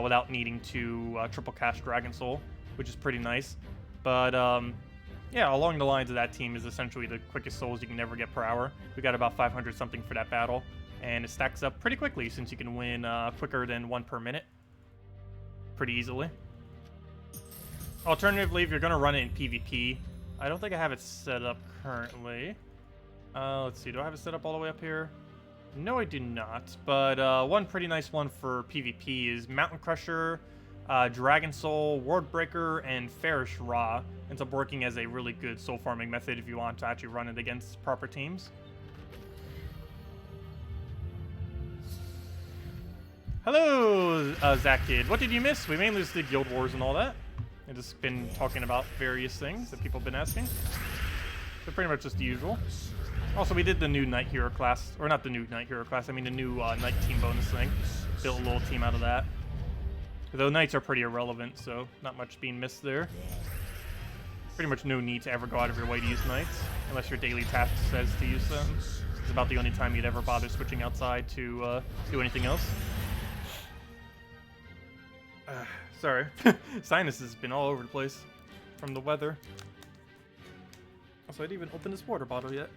without needing to triple cast Dragon Soul, which is pretty nice. But yeah, along the lines of that team is essentially the quickest souls you can ever get per hour. We got about 500 something for that battle, and it stacks up pretty quickly since you can win quicker than 1 per minute pretty easily. Alternatively, if you're going to run it in PvP, I don't think I have it set up currently. Let's see, do I have it set up all the way up here? No, I do not, but one pretty nice one for PvP is Mountain Crusher, Dragon Soul, Ward Breaker, and Fairish Ra. Ends up working as a really good soul farming method if you want to actually run it against proper teams. Hello, Zach Kid. What did you miss? We mainly just did Guild Wars and all that. I've just been talking about various things that people have been asking. So pretty much just the usual. Also, we did the new Knight Hero class, or not the new Knight Hero class, I mean the new Knight team bonus thing. Built a little team out of that. Though Knights are pretty irrelevant, so not much being missed there. Pretty much no need to ever go out of your way to use Knights, unless your daily task says to use them. It's about the only time you'd ever bother switching outside to do anything else. Sorry. Sinus has been all over the place from the weather. Also, I didn't even open this water bottle yet.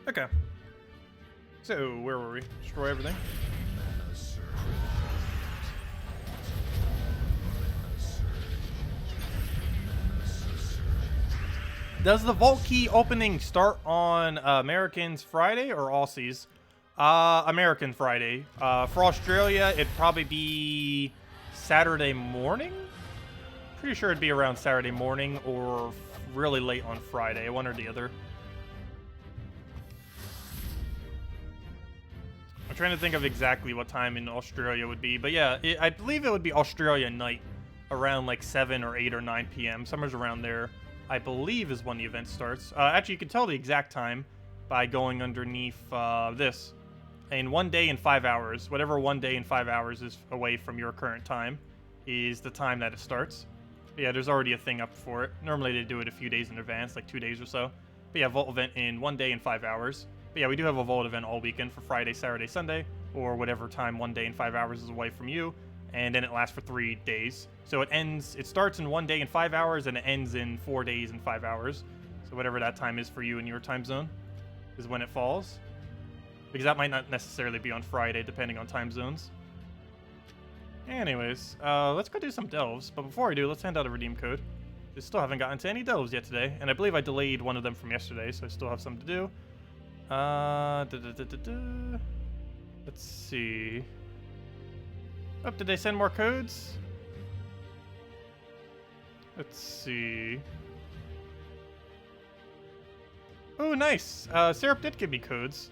Okay. So, where were we? Destroy everything. Does the vault key opening start on Americans Friday or Aussies? American Friday. For Australia, it'd probably be Saturday morning? Pretty sure it'd be around Saturday morning or really late on Friday, one or the other. I'm trying to think of exactly what time in Australia would be, but yeah, I believe it would be Australia night around like 7 or 8 or 9 p.m. Somewhere around there, I believe, is when the event starts. Actually, you can tell the exact time by going underneath this. In 1 day and 5 hours, whatever 1 day and 5 hours is away from your current time is the time that it starts. But yeah, there's already a thing up for it. Normally they do it a few days in advance, like 2 days or so. But yeah, vault event in 1 day and 5 hours. But yeah, we do have a vault event all weekend for Friday, Saturday, Sunday, or whatever time 1 day and 5 hours is away from you. And then it lasts for 3 days. So it starts in 1 day and 5 hours, and it ends in 4 days and 5 hours. So whatever that time is for you in your time zone is when it falls. Because that might not necessarily be on Friday, depending on time zones. Anyways, let's go do some delves. But before I do, let's hand out a redeem code. I still haven't gotten to any delves yet today. And I believe I delayed one of them from yesterday, so I still have some to do. Let's see. Oh, did they send more codes? Let's see. Oh, nice. Syrup did give me codes.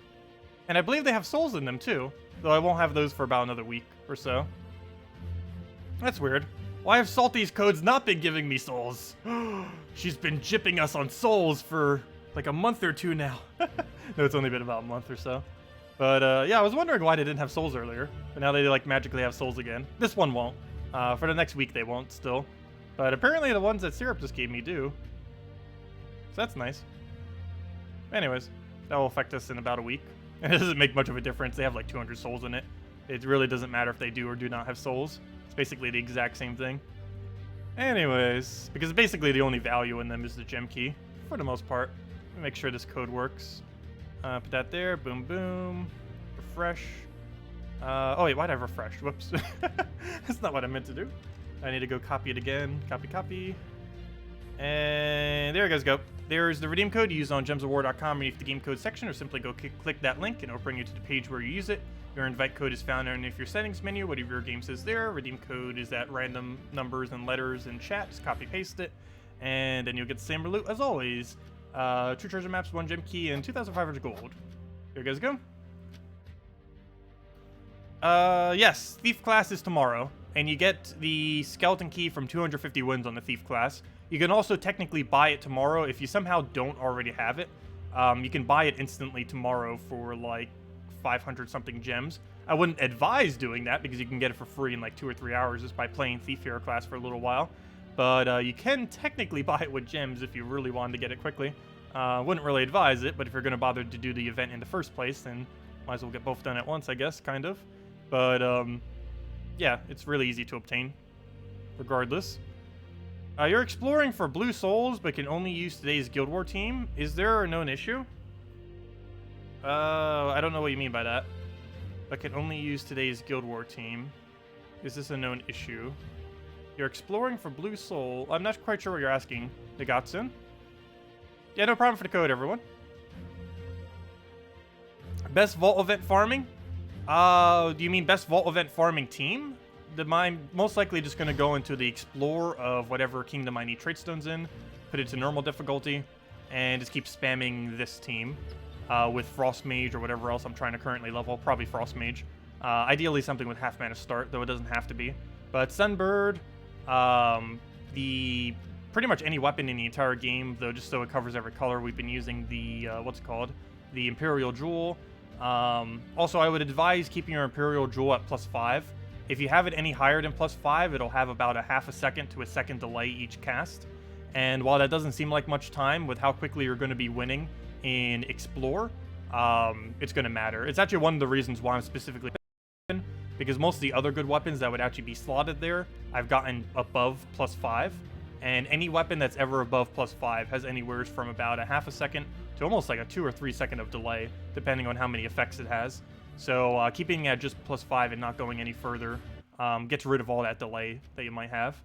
And I believe they have souls in them, too. Though I won't have those for about another week or so. That's weird. Why have Salty's codes not been giving me souls? She's been jipping us on souls for like a month or two now. No, it's only been about a month or so. But yeah, I was wondering why they didn't have souls earlier. But now they like magically have souls again. This one won't. For the next week they won't still. But apparently the ones that Syrup just gave me do. So that's nice. Anyways, that will affect us in about a week. And it doesn't make much of a difference. They have like 200 souls in it. It really doesn't matter if they do or do not have souls. It's basically the exact same thing. Anyways, because basically the only value in them is the gem key, for the most part. Let me make sure this code works. Put that there. Boom, boom. Refresh. Oh wait, why'd I refresh? Whoops. That's not what I meant to do. I need to go copy it again. Copy, copy. And there you guys go. There's the redeem code you use on gemsofwar.com underneath the game code section, or simply go click that link and it'll bring you to the page where you use it. Your invite code is found underneath your settings menu, whatever your game says there. Redeem code is at random numbers and letters in chat. Just copy paste it, and then you'll get the same loot as always. 2 treasure maps, 1 gem key, and 2,500 gold. Here you guys go. Yes, Thief class is tomorrow, and you get the skeleton key from 250 wins on the Thief class. You can also technically buy it tomorrow if you somehow don't already have it. You can buy it instantly tomorrow for like 500 something gems. I wouldn't advise doing that because you can get it for free in like 2 or 3 hours just by playing Thief Hero class for a little while. But you can technically buy it with gems if you really wanted to get it quickly. Wouldn't really advise it, but if you're going to bother to do the event in the first place, then might as well get both done at once, I guess, kind of. But yeah, it's really easy to obtain, regardless. You're exploring for blue souls, but can only use today's Guild War team. Is there a known issue? I don't know what you mean by that. But can only use today's Guild War team. Is this a known issue? You're exploring for blue soul. I'm not quite sure what you're asking, Nagatsun. Yeah, no problem for the code, everyone. Best vault event farming? Do you mean best vault event farming team? I'm most likely just going to go into the explore of whatever kingdom I need trade stones in put it to normal difficulty, and just keep spamming this team with Frost Mage or whatever else I'm trying to currently level. Probably Frost Mage. Ideally something with half mana start, though it doesn't have to be. But Sunbird, pretty much any weapon in the entire game, though, just so it covers every color. We've been using the, what's it called? The Imperial Jewel. Also, I would advise keeping your Imperial Jewel at +5. If you have it any higher than +5, it'll have about a half a second to a second delay each cast. And while that doesn't seem like much time, with how quickly you're going to be winning in Explore, it's going to matter. It's actually one of the reasons why I'm specifically because most of the other good weapons that would actually be slotted there, I've gotten above +5. And any weapon that's ever above +5 has anywhere from about a half a second to almost like a 2 or 3 second of delay, depending on how many effects it has. So keeping it at just +5 and not going any further gets rid of all that delay that you might have.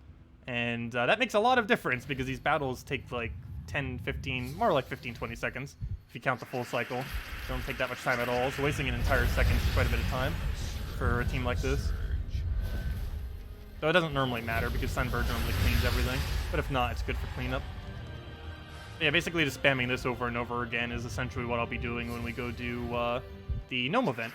And that makes a lot of difference because these battles take like 10, 15, more like 15, 20 seconds if you count the full cycle. They don't take that much time at all, so wasting an entire second is quite a bit of time for a team like this. Though it doesn't normally matter because Sunbird normally cleans everything, but if not, it's good for cleanup. Yeah, basically just spamming this over and over again is essentially what I'll be doing when we go do the Gnome event.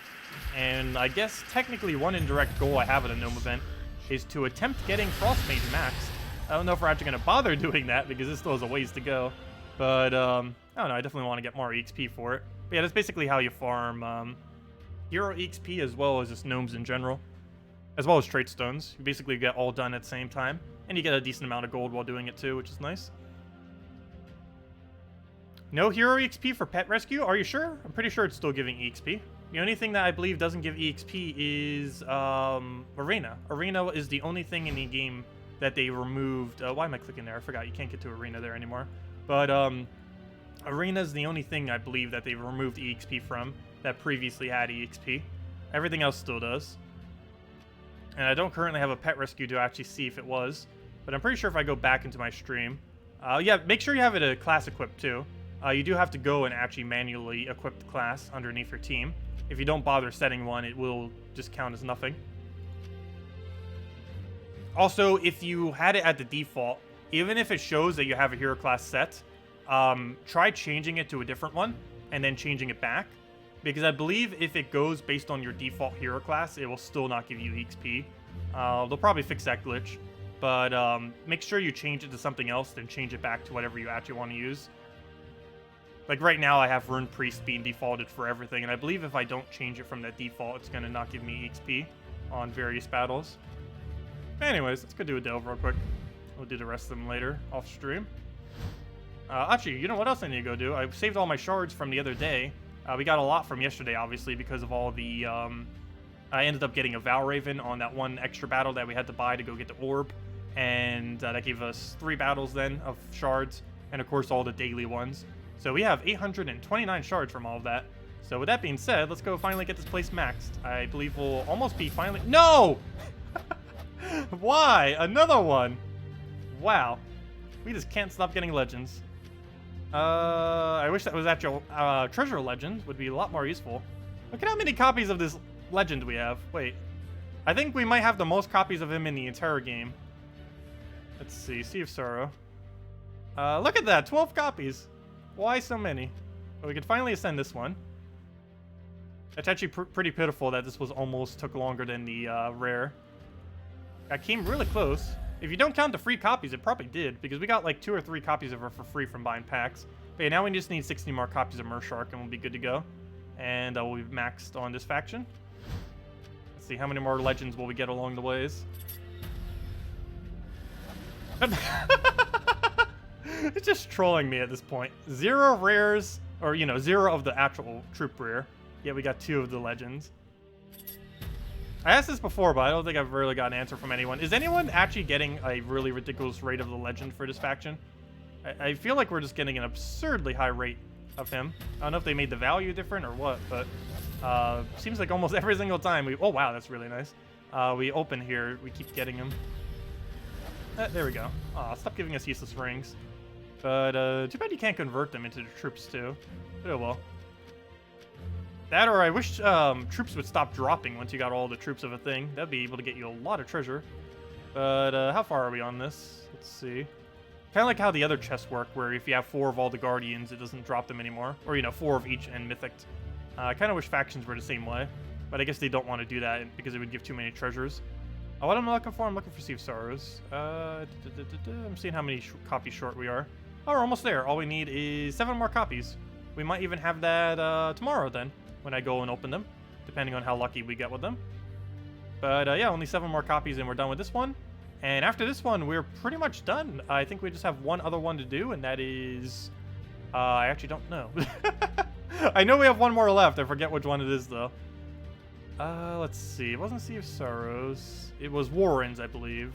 And I guess technically one indirect goal I have at a Gnome event is to attempt getting Frost Mage maxed. I don't know if we're actually going to bother doing that because this still has a ways to go. But, I don't know, I definitely want to get more EXP for it. But yeah, that's basically how you farm hero EXP as well as just gnomes in general. As well as trait stones. You basically get all done at the same time. And you get a decent amount of gold while doing it too, which is nice. No hero EXP for pet rescue? Are you sure? I'm pretty sure it's still giving EXP. The only thing that I believe doesn't give EXP is Arena. Arena is the only thing in the game that they removed. Why am I clicking there? I forgot. You can't get to Arena there anymore. But Arena is the only thing I believe that they removed EXP from that previously had EXP. Everything else still does. And I don't currently have a pet rescue to actually see if it was. But I'm pretty sure if I go back into my stream... yeah, make sure you have it a class equipped too. You do have to go and actually manually equip the class underneath your team. If you don't bother setting one, it will just count as nothing. Also, if you had it at the default, even if it shows that you have a hero class set, try changing it to a different one and then changing it back. Because I believe if it goes based on your default hero class, it will still not give you EXP. They'll probably fix that glitch. But make sure you change it to something else, then change it back to whatever you actually want to use. Like right now, I have Rune Priest being defaulted for everything, and I believe if I don't change it from that default, it's going to not give me EXP on various battles. Anyways, let's go do a delve real quick. We'll do the rest of them later, off stream. Actually, you know what else I need to go do? I saved all my shards from the other day. We got a lot from yesterday, obviously, because of all the... I ended up getting a Valraven on that one extra battle that we had to buy to go get the orb. And that gave us 3 battles then of shards, and of course all the daily ones. So we have 829 shards from all of that. So with that being said, let's go finally get this place maxed. I believe we'll almost be finally... No! Why? Another one? Wow. We just can't stop getting legends. I wish that was actual treasure legend. Would be a lot more useful. Look at how many copies of this legend we have. Wait. I think we might have the most copies of him in the entire game. Let's see. Sea of Sorrow. Look at that. 12 copies. Why so many? Well, we could finally ascend this one. It's actually pretty pitiful that this was almost took longer than the rare. I came really close. If you don't count the free copies, it probably did, because we got like 2 or 3 copies of her for free from buying packs. But yeah, now we just need 60 more copies of Mershark and we'll be good to go. And we'll be maxed on this faction. Let's see, how many more legends will we get along the ways? It's just trolling me at this point. 0 rares, or, you know, 0 of the actual troop rare. Yet we got 2 of the legends. I asked this before, but I don't think I've really got an answer from anyone. Is anyone actually getting a really ridiculous rate of the legend for this faction? I feel like we're just getting an absurdly high rate of him. I don't know if they made the value different or what, but seems like almost every single time we... Oh, wow, that's really nice. We open here, we keep getting him. There we go. Aw, stop giving us useless rings. But too bad you can't convert them into the troops, too. But oh well. That, or I wish troops would stop dropping once you got all the troops of a thing. That'd be able to get you a lot of treasure. But how far are we on this? Let's see. Kind of like how the other chests work, where if you have 4 of all the Guardians, it doesn't drop them anymore. Or, 4 of each and Mythic. I kind of wish factions were the same way. But I guess they don't want to do that because it would give too many treasures. What am I looking for? I'm looking for Sea of Sorrows. I'm seeing how many copies short we are. Oh, we're almost there. All we need is 7 more copies. We might even have that tomorrow then, when I go and open them, depending on how lucky we get with them. But yeah, only 7 more copies and we're done with this one. And after this one, we're pretty much done. I think we just have one other one to do, and that is... I actually don't know. I know we have one more left. I forget which one it is, though. Let's see. It wasn't Sea of Sorrows. It was Warrens, I believe.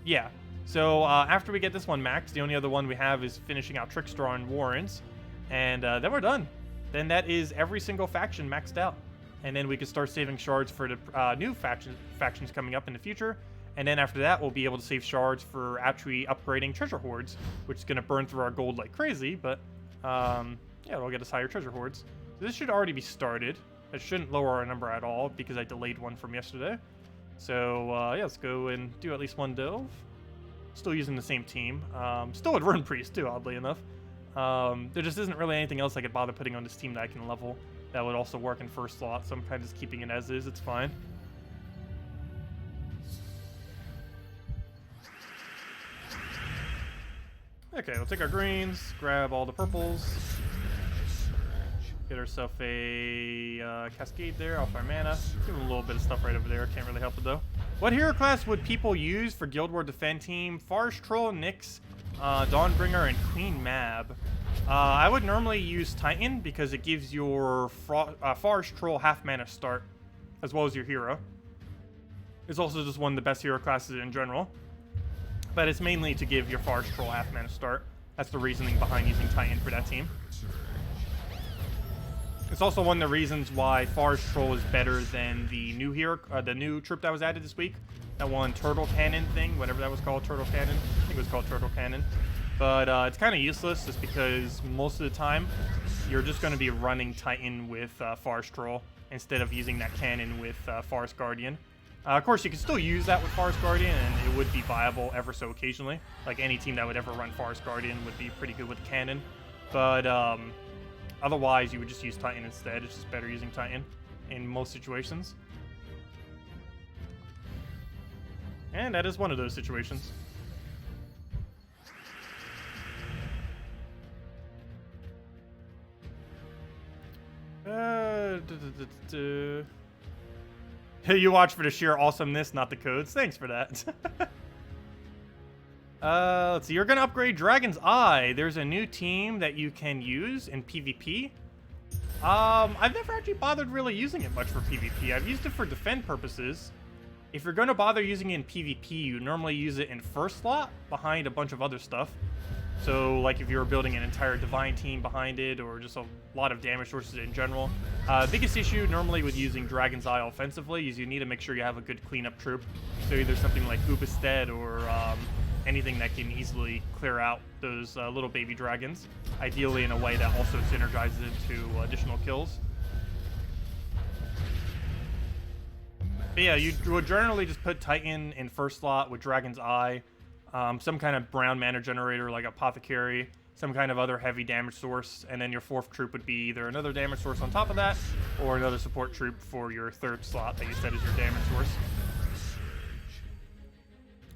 Yeah. So after we get this one maxed, the only other one we have is finishing out Trickster and Warrens. And then we're done. Then that is every single faction maxed out. And then we can start saving shards for the new factions coming up in the future. And then after that, we'll be able to save shards for actually upgrading treasure hoards, which is going to burn through our gold like crazy. But yeah, it'll get us higher treasure hoards. So this should already be started. It shouldn't lower our number at all because I delayed one from yesterday. So yeah, let's go and do at least one delve. Still using the same team. Still with Rune Priest too, oddly enough. There just isn't really anything else I could bother putting on this team that I can level that would also work in first slot, so I'm kind of just keeping it as is. It's fine. Okay, we'll take our greens, grab all the purples, get ourselves a Cascade there, off our mana. Give him a little bit of stuff right over there, can't really help it though. What hero class would people use for Guild War Defend team? Forest Troll, Nyx, Dawnbringer, and Queen Mab. I would normally use Titan because it gives your Forest Troll half mana start, as well as your hero. It's also just one of the best hero classes in general. But it's mainly to give your Forest Troll half mana start. That's the reasoning behind using Titan for that team. It's also one of the reasons why Forest Troll is better than the new hero, the new troop that was added this week. That one Turtle Cannon thing, whatever that was called, Turtle Cannon. I think it was called Turtle Cannon. But it's kind of useless just because most of the time you're just going to be running Titan with Forest Troll instead of using that cannon with Forest Guardian. Of course, you can still use that with Forest Guardian, and it would be viable ever so occasionally. Like any team that would ever run Forest Guardian would be pretty good with cannon. But otherwise, you would just use Titan instead. It's just better using Titan in most situations. And that is one of those situations. You watch for the sheer awesomeness, not the codes. Thanks for that. Let's see. You're going to upgrade Dragon's Eye. There's a new team that you can use in PvP. I've never actually bothered really using it much for PvP. I've used it for defend purposes. If you're going to bother using it in PvP, you normally use it in first slot behind a bunch of other stuff. So, like if you were building an entire Divine team behind it, or just a lot of damage sources in general. Biggest issue normally with using Dragon's Eye offensively is you need to make sure you have a good cleanup troop. So either something like Ubestead or anything that can easily clear out those little baby dragons. Ideally in a way that also synergizes into additional kills. But yeah, you would generally just put Titan in first slot with Dragon's Eye. Some kind of brown mana generator like Apothecary, some kind of other heavy damage source, and then your fourth troop would be either another damage source on top of that, or another support troop for your third slot that you set as your damage source.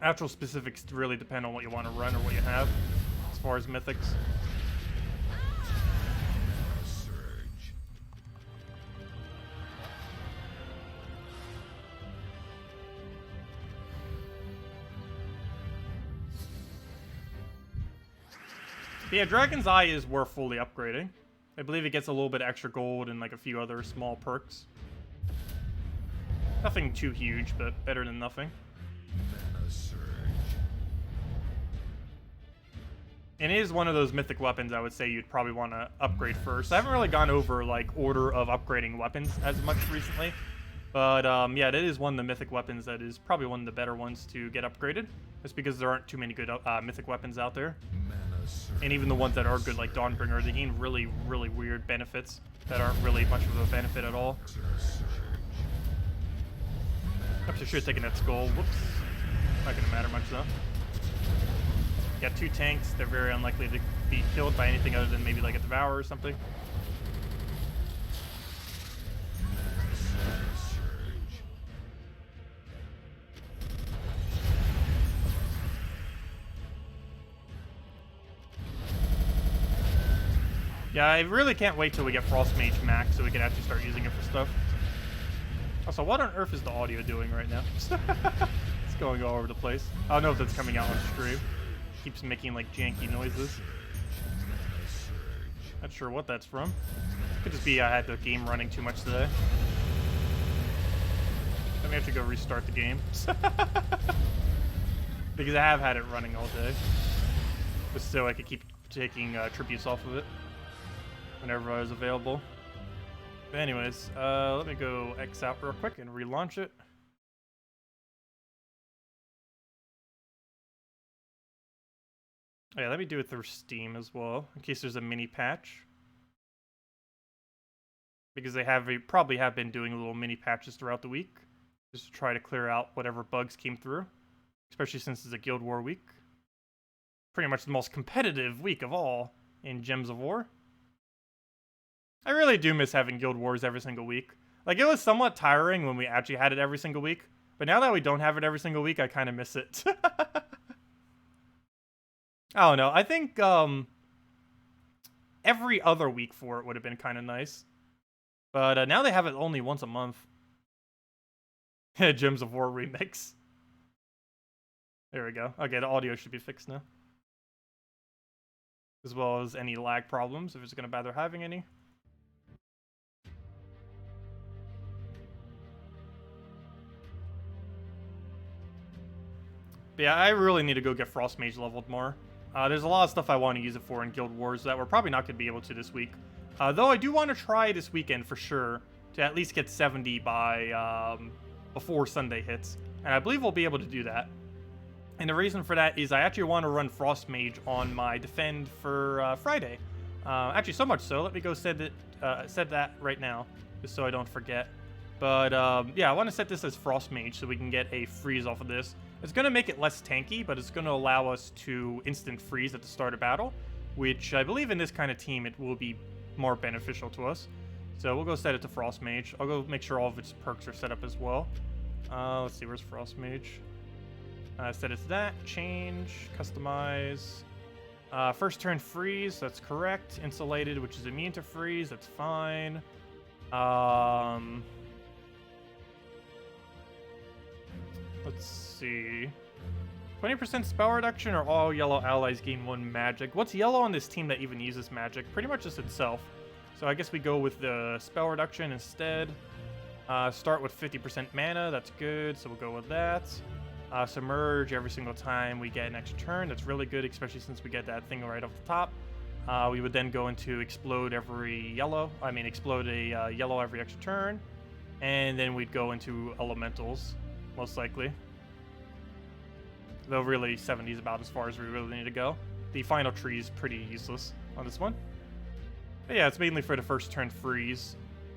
Actual specifics really depend on what you want to run or what you have, as far as mythics. Yeah, Dragon's Eye is worth fully upgrading. I believe it gets a little bit extra gold and like a few other small perks. Nothing too huge, but better than nothing. And it is one of those mythic weapons I would say you'd probably want to upgrade first. I haven't really gone over like order of upgrading weapons as much recently. But yeah, it is one of the mythic weapons that is probably one of the better ones to get upgraded. Just because there aren't too many good mythic weapons out there. And even the ones that are good, like Dawnbringer, they gain really, really weird benefits that aren't really much of a benefit at all. Oops, I should have taken that skull. Whoops. Not gonna matter much though. Got 2 tanks. They're very unlikely to be killed by anything other than maybe like a Devourer or something. Yeah, I really can't wait till we get Frost Mage max so we can actually start using it for stuff. Also, what on earth is the audio doing right now? It's going all over the place. I don't know if that's coming out on stream. Keeps making like janky noises. Not sure what that's from. Could just be I had the game running too much today. I may have to go restart the game. Because I have had it running all day. Just so I could keep taking tributes off of it whenever I was available. But anyways, let me go X out real quick and relaunch it. Oh yeah, let me do it through Steam as well, in case there's a mini patch. Because they probably have been doing little mini patches throughout the week, just to try to clear out whatever bugs came through, especially since it's a Guild War week. Pretty much the most competitive week of all in Gems of War. I really do miss having Guild Wars every single week. Like, it was somewhat tiring when we actually had it every single week, but now that we don't have it every single week, I kind of miss it. I don't know. I think every other week for it would have been kind of nice. But now they have it only once a month. Gems of War remix. There we go. Okay, the audio should be fixed now. As well as any lag problems, if it's going to bother having any. But yeah, I really need to go get Frost Mage leveled more. There's a lot of stuff I want to use it for in Guild Wars that we're probably not going to be able to this week. Though I do want to try this weekend for sure to at least get 70 by before Sunday hits. And I believe we'll be able to do that. And the reason for that is I actually want to run Frost Mage on my defend for Friday. Actually, so much so, let me go set that right now, just so I don't forget. But yeah, I want to set this as Frost Mage so we can get a freeze off of this. It's going to make it less tanky, but it's going to allow us to instant freeze at the start of battle, which I believe in this kind of team it will be more beneficial to us. So we'll go set it to Frost Mage. I'll go make sure all of its perks are set up as well. Let's see, where's Frost Mage? Set it to that. Change, customize. First turn freeze, that's correct. Insulated, which is immune to freeze, that's fine. Let's see. 20% spell reduction, or all yellow allies gain 1 magic. What's yellow on this team that even uses magic? Pretty much just itself. So I guess we go with the spell reduction instead. Start with 50% mana, that's good, so we'll go with that. Submerge every single time we get an extra turn, that's really good, especially since we get that thing right off the top. We would then go into explode explode a yellow every extra turn. And then we'd go into elementals, most likely. Though really 70 is about as far as we really need to go. The final tree is pretty useless on this one. But yeah, it's mainly for the first turn freeze.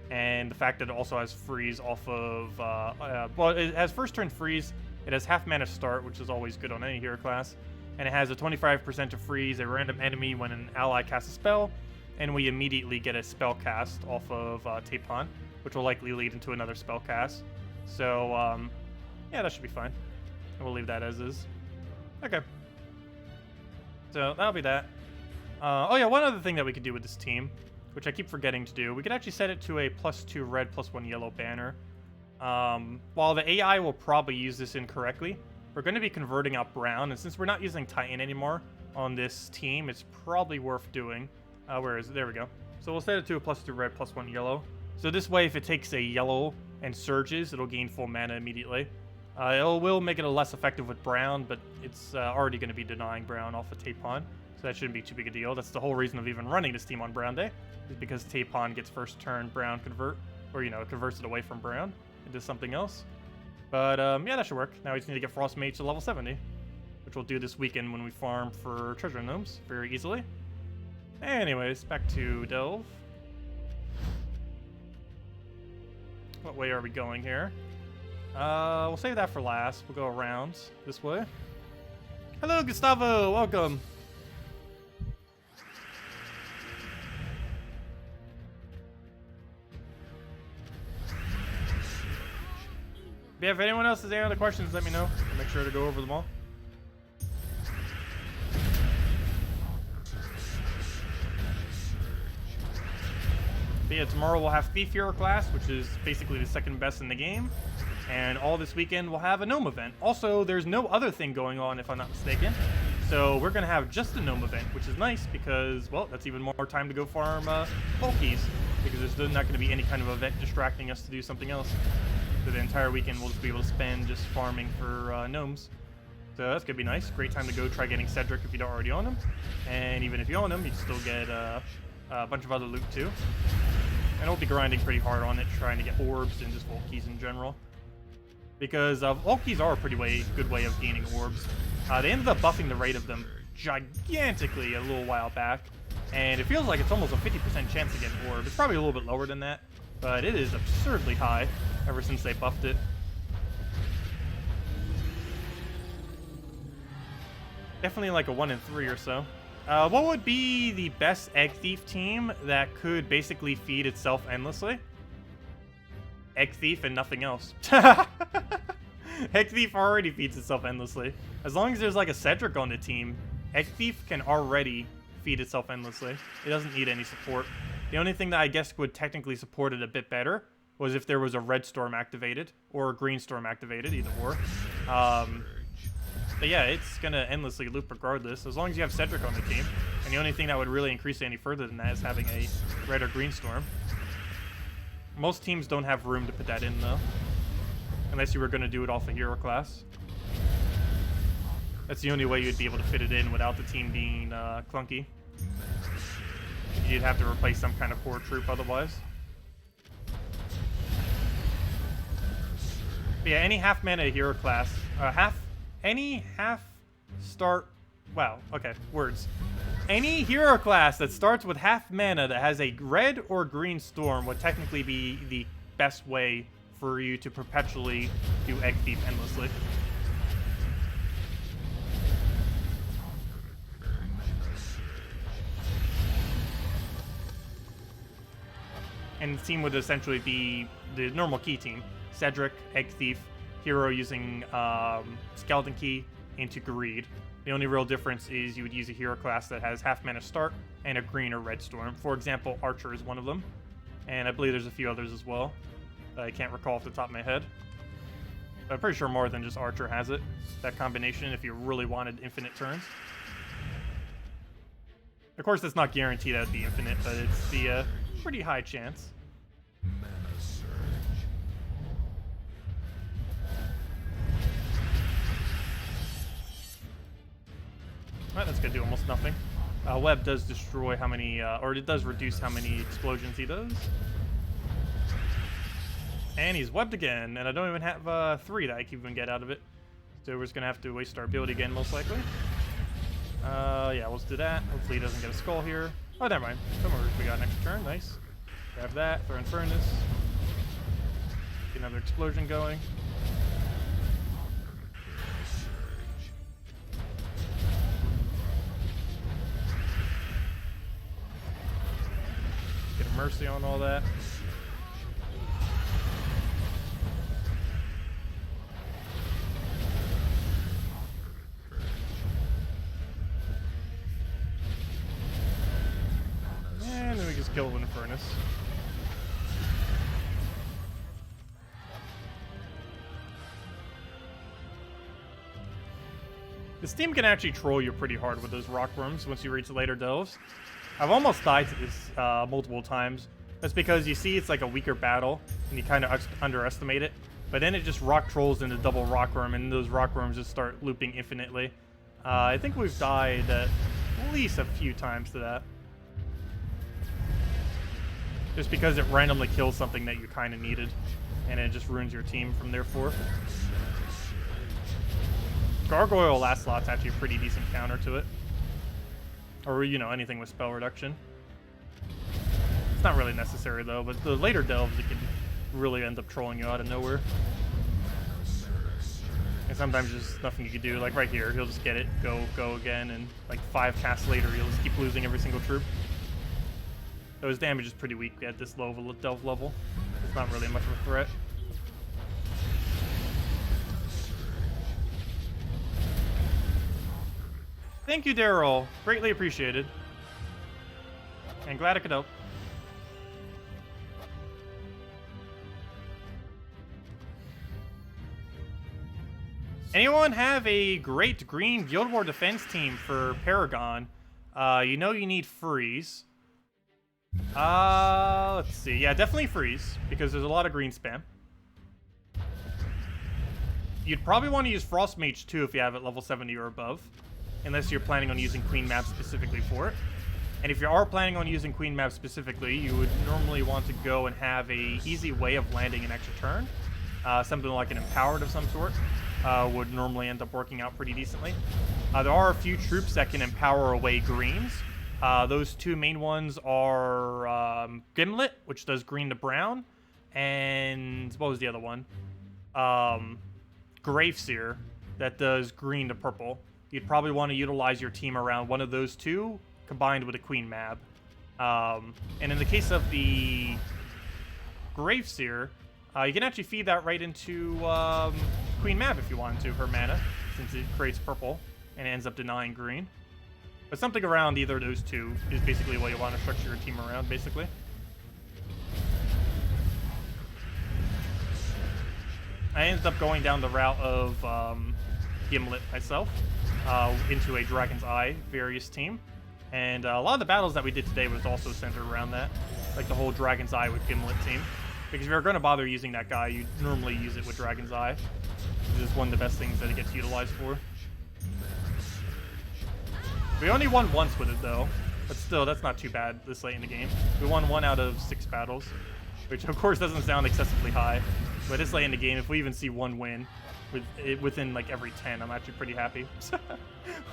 And the fact that it also has freeze off of... well, it has first turn freeze. It has half mana start, which is always good on any hero class. And it has a 25% to freeze a random enemy when an ally casts a spell. And we immediately get a spell cast off of Tapon, which will likely lead into another spell cast. So, yeah, that should be fine. And we'll leave that as is. Okay. So, that'll be that. Oh yeah, one other thing that we could do with this team, which I keep forgetting to do, we could actually set it to a +2 red, +1 yellow banner. While the AI will probably use this incorrectly, we're going to be converting out brown, and since we're not using Titan anymore on this team, it's probably worth doing. Where is it? There we go. So we'll set it to a +2 red, +1 yellow. So this way, if it takes a yellow and surges, it'll gain full mana immediately. It will make it a less effective with brown, but it's already going to be denying brown off of Tapon, so that shouldn't be too big a deal. That's the whole reason of even running this team on brown day, is because Tapon gets first turn brown convert, or it converts it away from brown into something else. But yeah, that should work. Now we just need to get Frost Mage to level 70, which we'll do this weekend when we farm for treasure gnomes very easily. Anyways, back to Delve. What way are we going here? We'll save that for last. We'll go around this way. Hello, Gustavo. Welcome. Yeah, if anyone else has any other questions, let me know. I'll make sure to go over them all. But yeah, tomorrow we'll have Thief Hero class, which is basically the second best in the game. And all this weekend we'll have a Gnome event. Also, there's no other thing going on, if I'm not mistaken. So we're going to have just a Gnome event, which is nice because, well, that's even more time to go farm bulkies. Because there's not going to be any kind of event distracting us to do something else. So the entire weekend we'll just be able to spend just farming for gnomes. So that's going to be nice. Great time to go try getting Cedric if you don't already own him. And even if you own him, you can still get a bunch of other loot too. And we'll be grinding pretty hard on it, trying to get orbs and just vault keys in general. Because vault keys are a pretty good way of gaining orbs. They ended up buffing the rate of them gigantically a little while back. And it feels like it's almost a 50% chance to get an orb. It's probably a little bit lower than that, but it is absurdly high ever since they buffed it. Definitely like a 1 in 3 or so. What would be the best Egg Thief team that could basically feed itself endlessly? Egg Thief and nothing else. Egg Thief already feeds itself endlessly. As long as there's like a Cedric on the team, Egg Thief can already feed itself endlessly. It doesn't need any support. The only thing that I guess would technically support it a bit better was if there was a red storm activated or a green storm activated, either or. But yeah, it's gonna endlessly loop regardless, as long as you have Cedric on the team. And the only thing that would really increase it any further than that is having a red or green storm. Most teams don't have room to put that in though, unless you were gonna do it off a hero class. That's the only way you'd be able to fit it in without the team being clunky. You'd have to replace some kind of core troop otherwise. But yeah, any half mana hero class, any hero class that starts with half mana that has a red or green storm would technically be the best way for you to perpetually do Egg Thief endlessly. And the team would essentially be the normal key team. Cedric, Egg Thief, hero using Skeleton Key into Greed. The only real difference is you would use a hero class that has half mana start and a green or red storm. For example, Archer is one of them. And I believe there's a few others as well. I can't recall off the top of my head. But I'm pretty sure more than just Archer has it. That combination if you really wanted infinite turns. Of course, that's not guaranteed that it'd be infinite, but it's the pretty high chance. Alright, that's gonna do almost nothing. Web does destroy how many, or it does reduce how many explosions he does. And he's webbed again, and I don't even have 3 that I can even get out of it. So we're just gonna have to waste our ability again, most likely. Yeah, let's do that. Hopefully he doesn't get a skull here. Oh, never mind. Come over, we got an extra turn, nice. Grab that, throw in Furnace. Get another explosion going. Get a Mercy on all that. And then we just kill it with a Furnace. This team can actually troll you pretty hard with those rock worms once you reach later delves. I've almost died to this multiple times. That's because you see it's like a weaker battle, and you kind of underestimate it. But then it just rock trolls into double rock worm, and those rock worms just start looping infinitely. I think we've died at least a few times to that. Just because it randomly kills something that you kind of needed, and it just ruins your team from there forth. Gargoyle last slot's actually a pretty decent counter to it. Or, you know, anything with spell reduction. It's not really necessary, though, but the later delves, it can really end up trolling you out of nowhere. And sometimes just nothing you can do. Like right here, he'll just get it, go again, and like 5 casts later, he'll just keep losing every single troop. So his damage is pretty weak at this low of a delve level. It's not really much of a threat. Thank you, Daryl. Greatly appreciated. And glad I could help. Anyone have a great green Guild War defense team for Paragon? You know you need freeze. Let's see. Yeah, definitely freeze, because there's a lot of green spam. You'd probably want to use Frost Mage too if you have it level 70 or above, unless you're planning on using Queen Map specifically for it. And if you are planning on using Queen Map specifically, you would normally want to go and have a easy way of landing an extra turn. Something like an Empowered of some sort would normally end up working out pretty decently. There are a few troops that can empower away greens. Those 2 main ones are Gimlet, which does green to brown, and what was the other one? Graveseer, that does green to purple. You'd probably want to utilize your team around one of those 2, combined with a Queen Mab. And in the case of the Graveseer, you can actually feed that right into Queen Mab if you wanted to, her mana, since it creates purple and ends up denying green. But something around either of those 2 is basically what you want to structure your team around, basically. I ended up going down the route of Gimlet myself, into a Dragon's Eye various team. And a lot of the battles that we did today was also centered around that, like the whole Dragon's Eye with Gimlet team. Because if you're going to bother using that guy, you normally use it with Dragon's Eye. It's one of the best things that it gets utilized for. We only won once with it though, but still, that's not too bad this late in the game. We won 1 out of 6 battles, which of course doesn't sound excessively high, but this late in the game, if we even see 1 win within like every 10, I'm actually pretty happy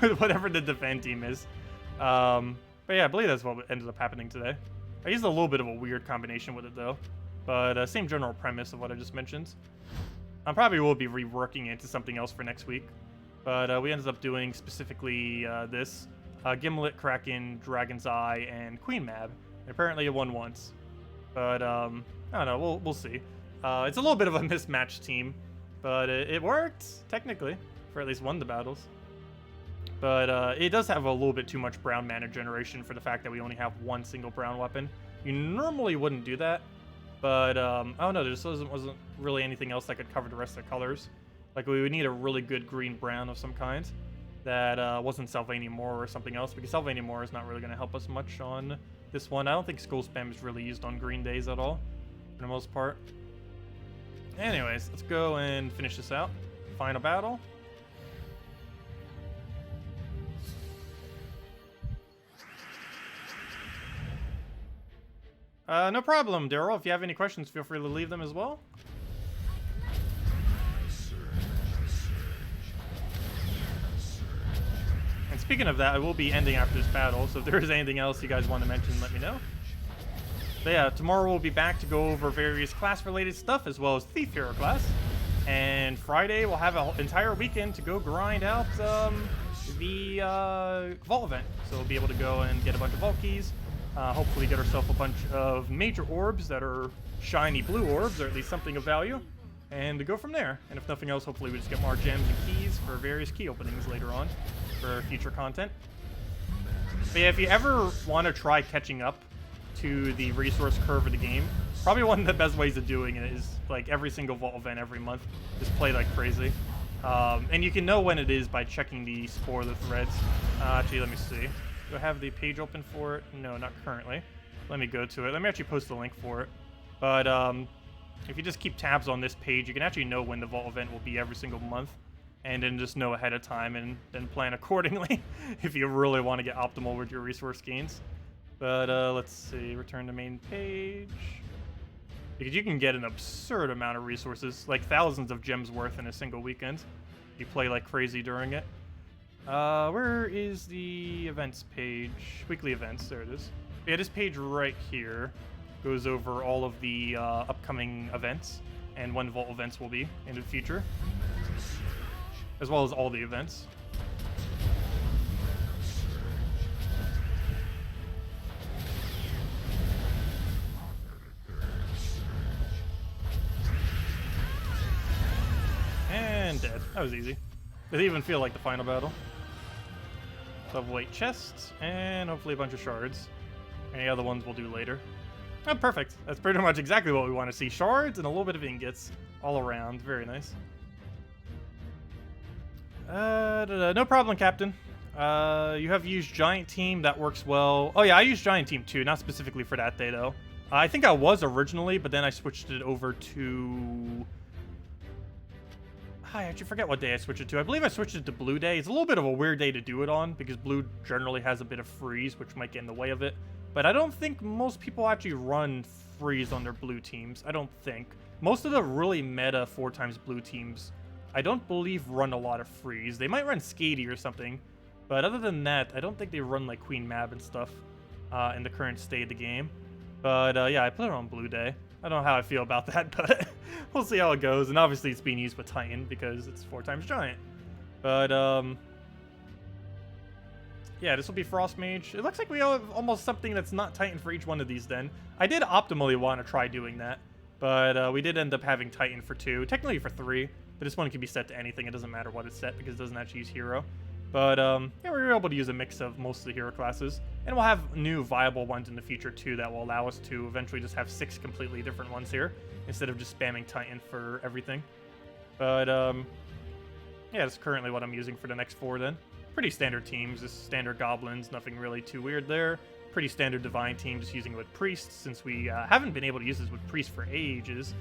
with whatever the defend team is. But yeah, I believe that's what ended up happening today. I used a little bit of a weird combination with it though, but same general premise of what I just mentioned. I probably will be reworking it to something else for next week, but we ended up doing specifically this. Gimlet, Kraken, Dragon's Eye, and Queen Mab. And apparently it won once. But, I don't know, we'll see. It's a little bit of a mismatched team, but it worked, technically, for at least one of the battles. But it does have a little bit too much brown mana generation for the fact that we only have 1 single brown weapon. You normally wouldn't do that, but, I don't know, there just wasn't really anything else that could cover the rest of the colors. Like, we would need a really good green-brown of some kind that wasn't Sylvania Moor or something else, because Sylvania Moor is not really going to help us much on this one. I don't think Skull Spam is really used on green days at all, for the most part. Anyways, let's go and finish this out. Final battle. No problem, Daryl. If you have any questions, feel free to leave them as well. And speaking of that, I will be ending after this battle, so if there is anything else you guys want to mention, let me know. But yeah, tomorrow we'll be back to go over various class-related stuff, as well as Thief Hero class. And Friday, we'll have an entire weekend to go grind out the Vault event. So we'll be able to go and get a bunch of Vault keys, hopefully get ourselves a bunch of major orbs that are shiny blue orbs, or at least something of value, and to go from there. And if nothing else, hopefully we just get more gems and keys for various key openings later on for future content. But yeah, if you ever want to try catching up to the resource curve of the game, probably one of the best ways of doing it is like every single Vault event every month. Just play like crazy. And you can know when it is by checking the spoiler threads. Actually, let me see. Do I have the page open for it? No, not currently. Let me go to it. Let me actually post the link for it. But if you just keep tabs on this page, you can actually know when the Vault event will be every single month, and then just know ahead of time and then plan accordingly if you really want to get optimal with your resource gains. But let's see, return to main page. Because you can get an absurd amount of resources, like thousands of gems worth in a single weekend. You play like crazy during it. Where is the events page? Weekly events, there it is. Yeah, this page right here goes over all of the upcoming events and when Vault events will be in the future. as well as all the events. And dead. That was easy. Doesn't even feel like the final battle. Double-weight chests, and hopefully a bunch of shards. Any other ones we'll do later. Oh, perfect. That's pretty much exactly what we want to see. Shards and a little bit of ingots all around. Very nice. No problem, Captain. You have used Giant Team. That works well. Oh, yeah, I used Giant Team too. Not specifically for that day, though. I think I was originally, but then I switched it over to... I actually forget what day I switched it to. I believe I switched it to Blue Day. It's a little bit of a weird day to do it on because Blue generally has a bit of freeze, which might get in the way of it. But I don't think most people actually run freeze on their blue teams. I don't think. Most of the really meta 4x blue teams, I don't believe run a lot of freeze. They might run Skady or something. But other than that, I don't think they run like Queen Mab and stuff in the current state of the game. But yeah, I put it on Blue Day. I don't know how I feel about that, but we'll see how it goes. And obviously it's being used with Titan because it's 4x Giant. But, yeah, this will be Frost Mage. It looks like we have almost something that's not Titan for each one of these then. I did optimally want to try doing that, but we did end up having Titan for 2, technically for 3, but this one can be set to anything. It doesn't matter what it's set because it doesn't actually use hero. But, yeah, we were able to use a mix of most of the hero classes. And we'll have new viable ones in the future, too, that will allow us to eventually just have 6 completely different ones here, instead of just spamming Titan for everything. But, yeah, that's currently what I'm using for the next 4, then. Pretty standard teams, just standard goblins, nothing really too weird there. Pretty standard divine team, just using it with priests, since we haven't been able to use this with priests for ages.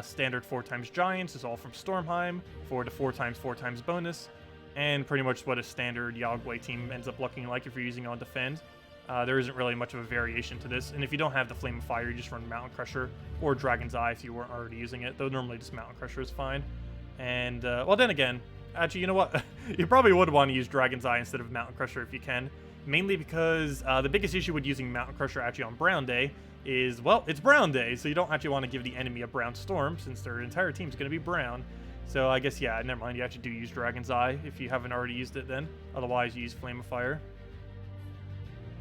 Standard 4x giants is all from Stormheim, for the 4x bonus. And pretty much what a standard Guai team ends up looking like if you're using it on defend. There isn't really much of a variation to this. And if you don't have the Flame of Fire, you just run Mountain Crusher or Dragon's Eye if you weren't already using it. Though normally just Mountain Crusher is fine. And, well then again, actually, you know what? You probably would want to use Dragon's Eye instead of Mountain Crusher if you can. Mainly because the biggest issue with using Mountain Crusher actually on Brown Day is, well, it's Brown Day. So you don't actually want to give the enemy a Brown Storm since their entire team's going to be Brown. So I guess, yeah, never mind. You actually do use Dragon's Eye if you haven't already used it then. Otherwise, you use Flame of Fire.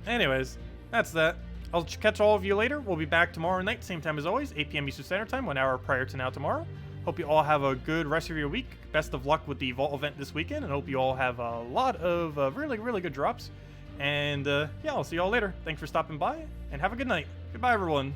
Anyways, that's that. I'll catch all of you later. We'll be back tomorrow night, same time as always, 8 p.m. Eastern Standard Time, 1 hour prior to now tomorrow. Hope you all have a good rest of your week. Best of luck with the Vault event this weekend, and hope you all have a lot of really, really good drops. And, yeah, I'll see you all later. Thanks for stopping by, and have a good night. Goodbye, everyone.